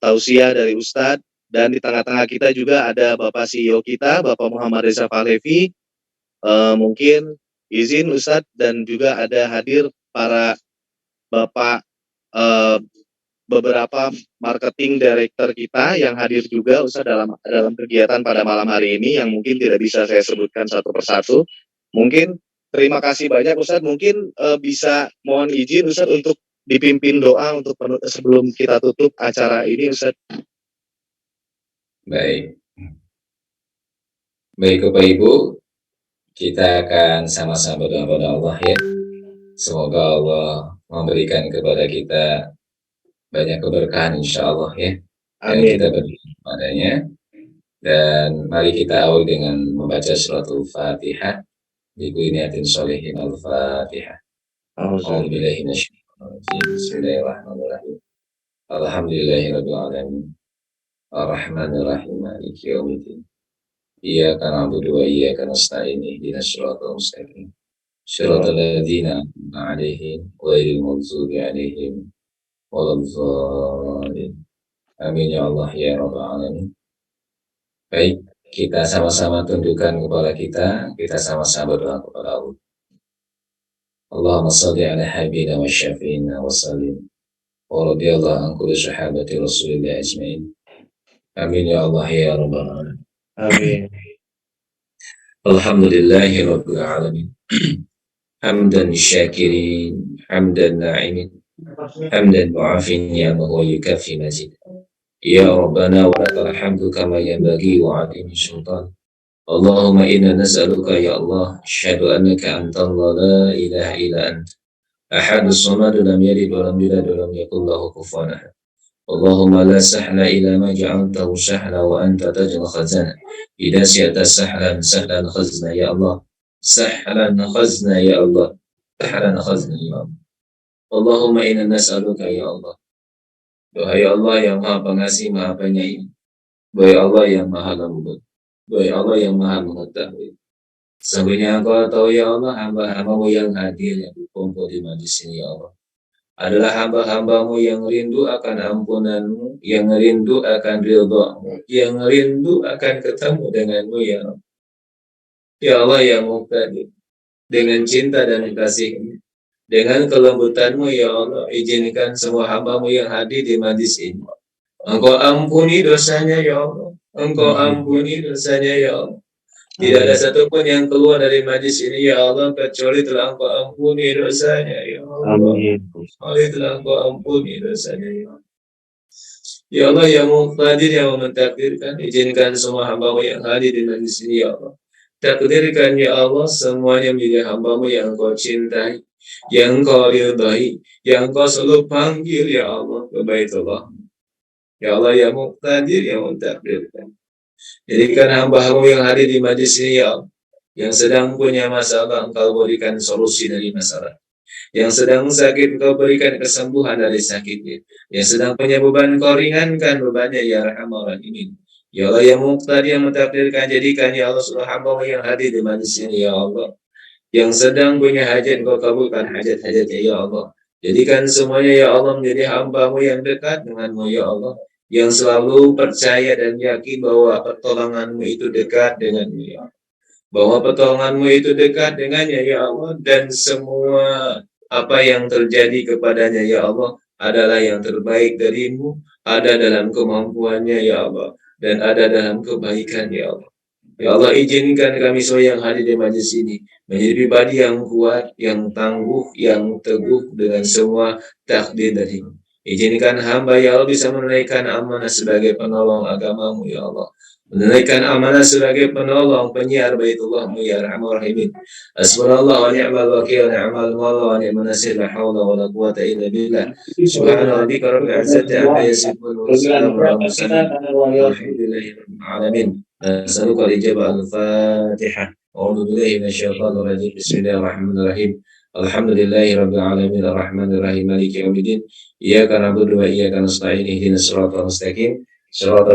tausiah dari Ustadz. Dan di tengah-tengah kita juga ada Bapak CEO kita, Bapak Muhammad Reza Pahlevi. Mungkin izin Ustadz, dan juga ada hadir para Bapak beberapa marketing director kita yang hadir juga Ustadz dalam kegiatan pada malam hari ini, yang mungkin tidak bisa saya sebutkan satu persatu. Mungkin terima kasih banyak Ustadz. Mungkin bisa mohon izin Ustadz untuk dipimpin doa untuk sebelum kita tutup acara ini Ustadz. Baik Bapak Ibu, kita akan sama-sama berdoa kepada Allah ya. Semoga Allah memberikan kepada kita banyak keberkahan insya Allah ya. Dan kita berdoa kepadanya. Dan mari kita awal dengan membaca suratul Fatihah. Bikuniyatin sholihin al-Fatihah. Bismillahirrahmanirrahim. Alhamdulillahirabbil alamin. Ar-Rahmanir-Rahim. Maliki yaumiddin. Iyyaka na'budu wa iyyaka nasta'in. Ihdinas siratal mustaqim. Shiratal ladzina an'amta 'alaihim ghairil maghdubi 'alaihim waladdallin. Amin ya Allah ya rabbal alamin. Baik, kita sama-sama tundukkan kepala kita sama-sama berdoa kepada Allah. Allahumma shalli ala habibina wa syafi'ina wa sallim. Wa radiyallahu an kulli sahabati Rasulillah ajmain. Amin ya Allah ya rabbal alamin. Amin. Alhamdulillahi rabbil alamin. Hamdan syakirin, hamdan na'imin, hamdan mu'afin ni'amahu wa yukafi mazid. Ya Rabbana wa lakal hamdu kama yanbaghi wa 'azimi sultan. Allahumma inna nas'aluka ya Allah, asyhadu annaka antallah la ilaha illa anta. Ahadus samad lam yalid wa lam yulad wa lam yakul lahu kufuwan ahad. Allahumma la sahla ila ma ja'altahu sahla wa anta taj'al khazana idza syi'ta sahlan sahlan khazna ya Allah, sahlan khazna ya Allah, sahlan khazna ya Allah. Allahumma inna nas'aluka ya Allah, wahai Allah yang maha pengasih maha penyayang, wahai Allah yang maha lembut, wahai Allah yang maha mengetahui, sesungguhnya Engkau tahu ya Allah, hamba-hambamu yang hadir yang berkumpul di majlis ini ya Allah adalah hamba-hambamu yang rindu akan ampunanmu, yang rindu akan ridhamu, yang rindu akan ketemu denganmu ya Allah. Ya Allah yang muqtadir, dengan cinta dan kasih-Mu, dengan kelembutanmu ya Allah, izinkan semua hambamu yang hadir di majlis ini. Engkau ampuni dosanya ya Allah, Engkau ampuni dosanya ya Allah. Tidak ada satupun yang keluar dari majlis ini ya Allah kecuali telah Engkau ampuni dosanya ya Allah. Kecuali telah Engkau ampuni dosanya ya Allah. Ya Allah yang muqtadir yang mentakdirkan, izinkan semua hambamu yang hadir di majlis ini ya Allah. Takdirkan ya Allah semuanya menjadi hambamu yang Engkau cintai, yang Engkau ridhai, yang Engkau selalu panggil ya Allah ke Baitullah. Ya Allah yang muqtadir yang mentakdirkan. Jadikan hamba-Mu yang hadir di majlis ini ya Allah, yang sedang punya masalah Engkau berikan solusi dari masalah, yang sedang sakit Engkau berikan kesembuhan dari sakitnya, yang sedang punya beban Engkau ringankan bebannya ya Arhamar Rahimin. Ya Allah yang muqtadir yang mentakdirkan, jadikan ya Allah seluruh hamba-Mu yang hadir di majlis ini ya Allah, yang sedang punya hajat Engkau kabulkan hajat-hajatnya ya Allah. Jadikan semuanya ya Allah menjadi hamba-Mu yang dekat dengan-Mu ya Allah, yang selalu percaya dan yakin bahwa pertolongan-Mu itu dekat denganmu ya Allah. Bahwa pertolongan-Mu itu dekat dengannya ya Allah, dan semua apa yang terjadi kepadanya ya Allah adalah yang terbaik dari-Mu, ada dalam kemampuannya ya Allah, dan ada dalam kebaikan ya Allah. Ya Allah izinkan kami semua yang hadir di majlis ini menjadi pribadi yang kuat, yang tangguh, yang teguh dengan semua takdir dari-Mu. Izinkan hamba ya Allah bisa menunaikan amanah sebagai penolong agama-Mu ya Allah, menunaikan amanah sebagai penolong penyiar Baitullah-Mu ya Arhamar Rahimin. Hasbunallah wa ni'mal wakil, ni'mal mawla wa ni'man nasir, la haula wa la quwwata illa billah. Subhana rabbika rabbil izzati amma yasifun wa salamun alal mursalin walhamdulillahi rabbil alamin. Nas'aluka al-ijabah al-Fatihah. A'udzu billahi minasyaitonir rajim. Bismillahirrahmanirrahim. Alhamdulillahi rabbil alamin arrahmanir rahim maliki yaumiddin. Iyyaka na'budu wa iyyaka nasta'in ihdinas siratal mustaqim. Shiratal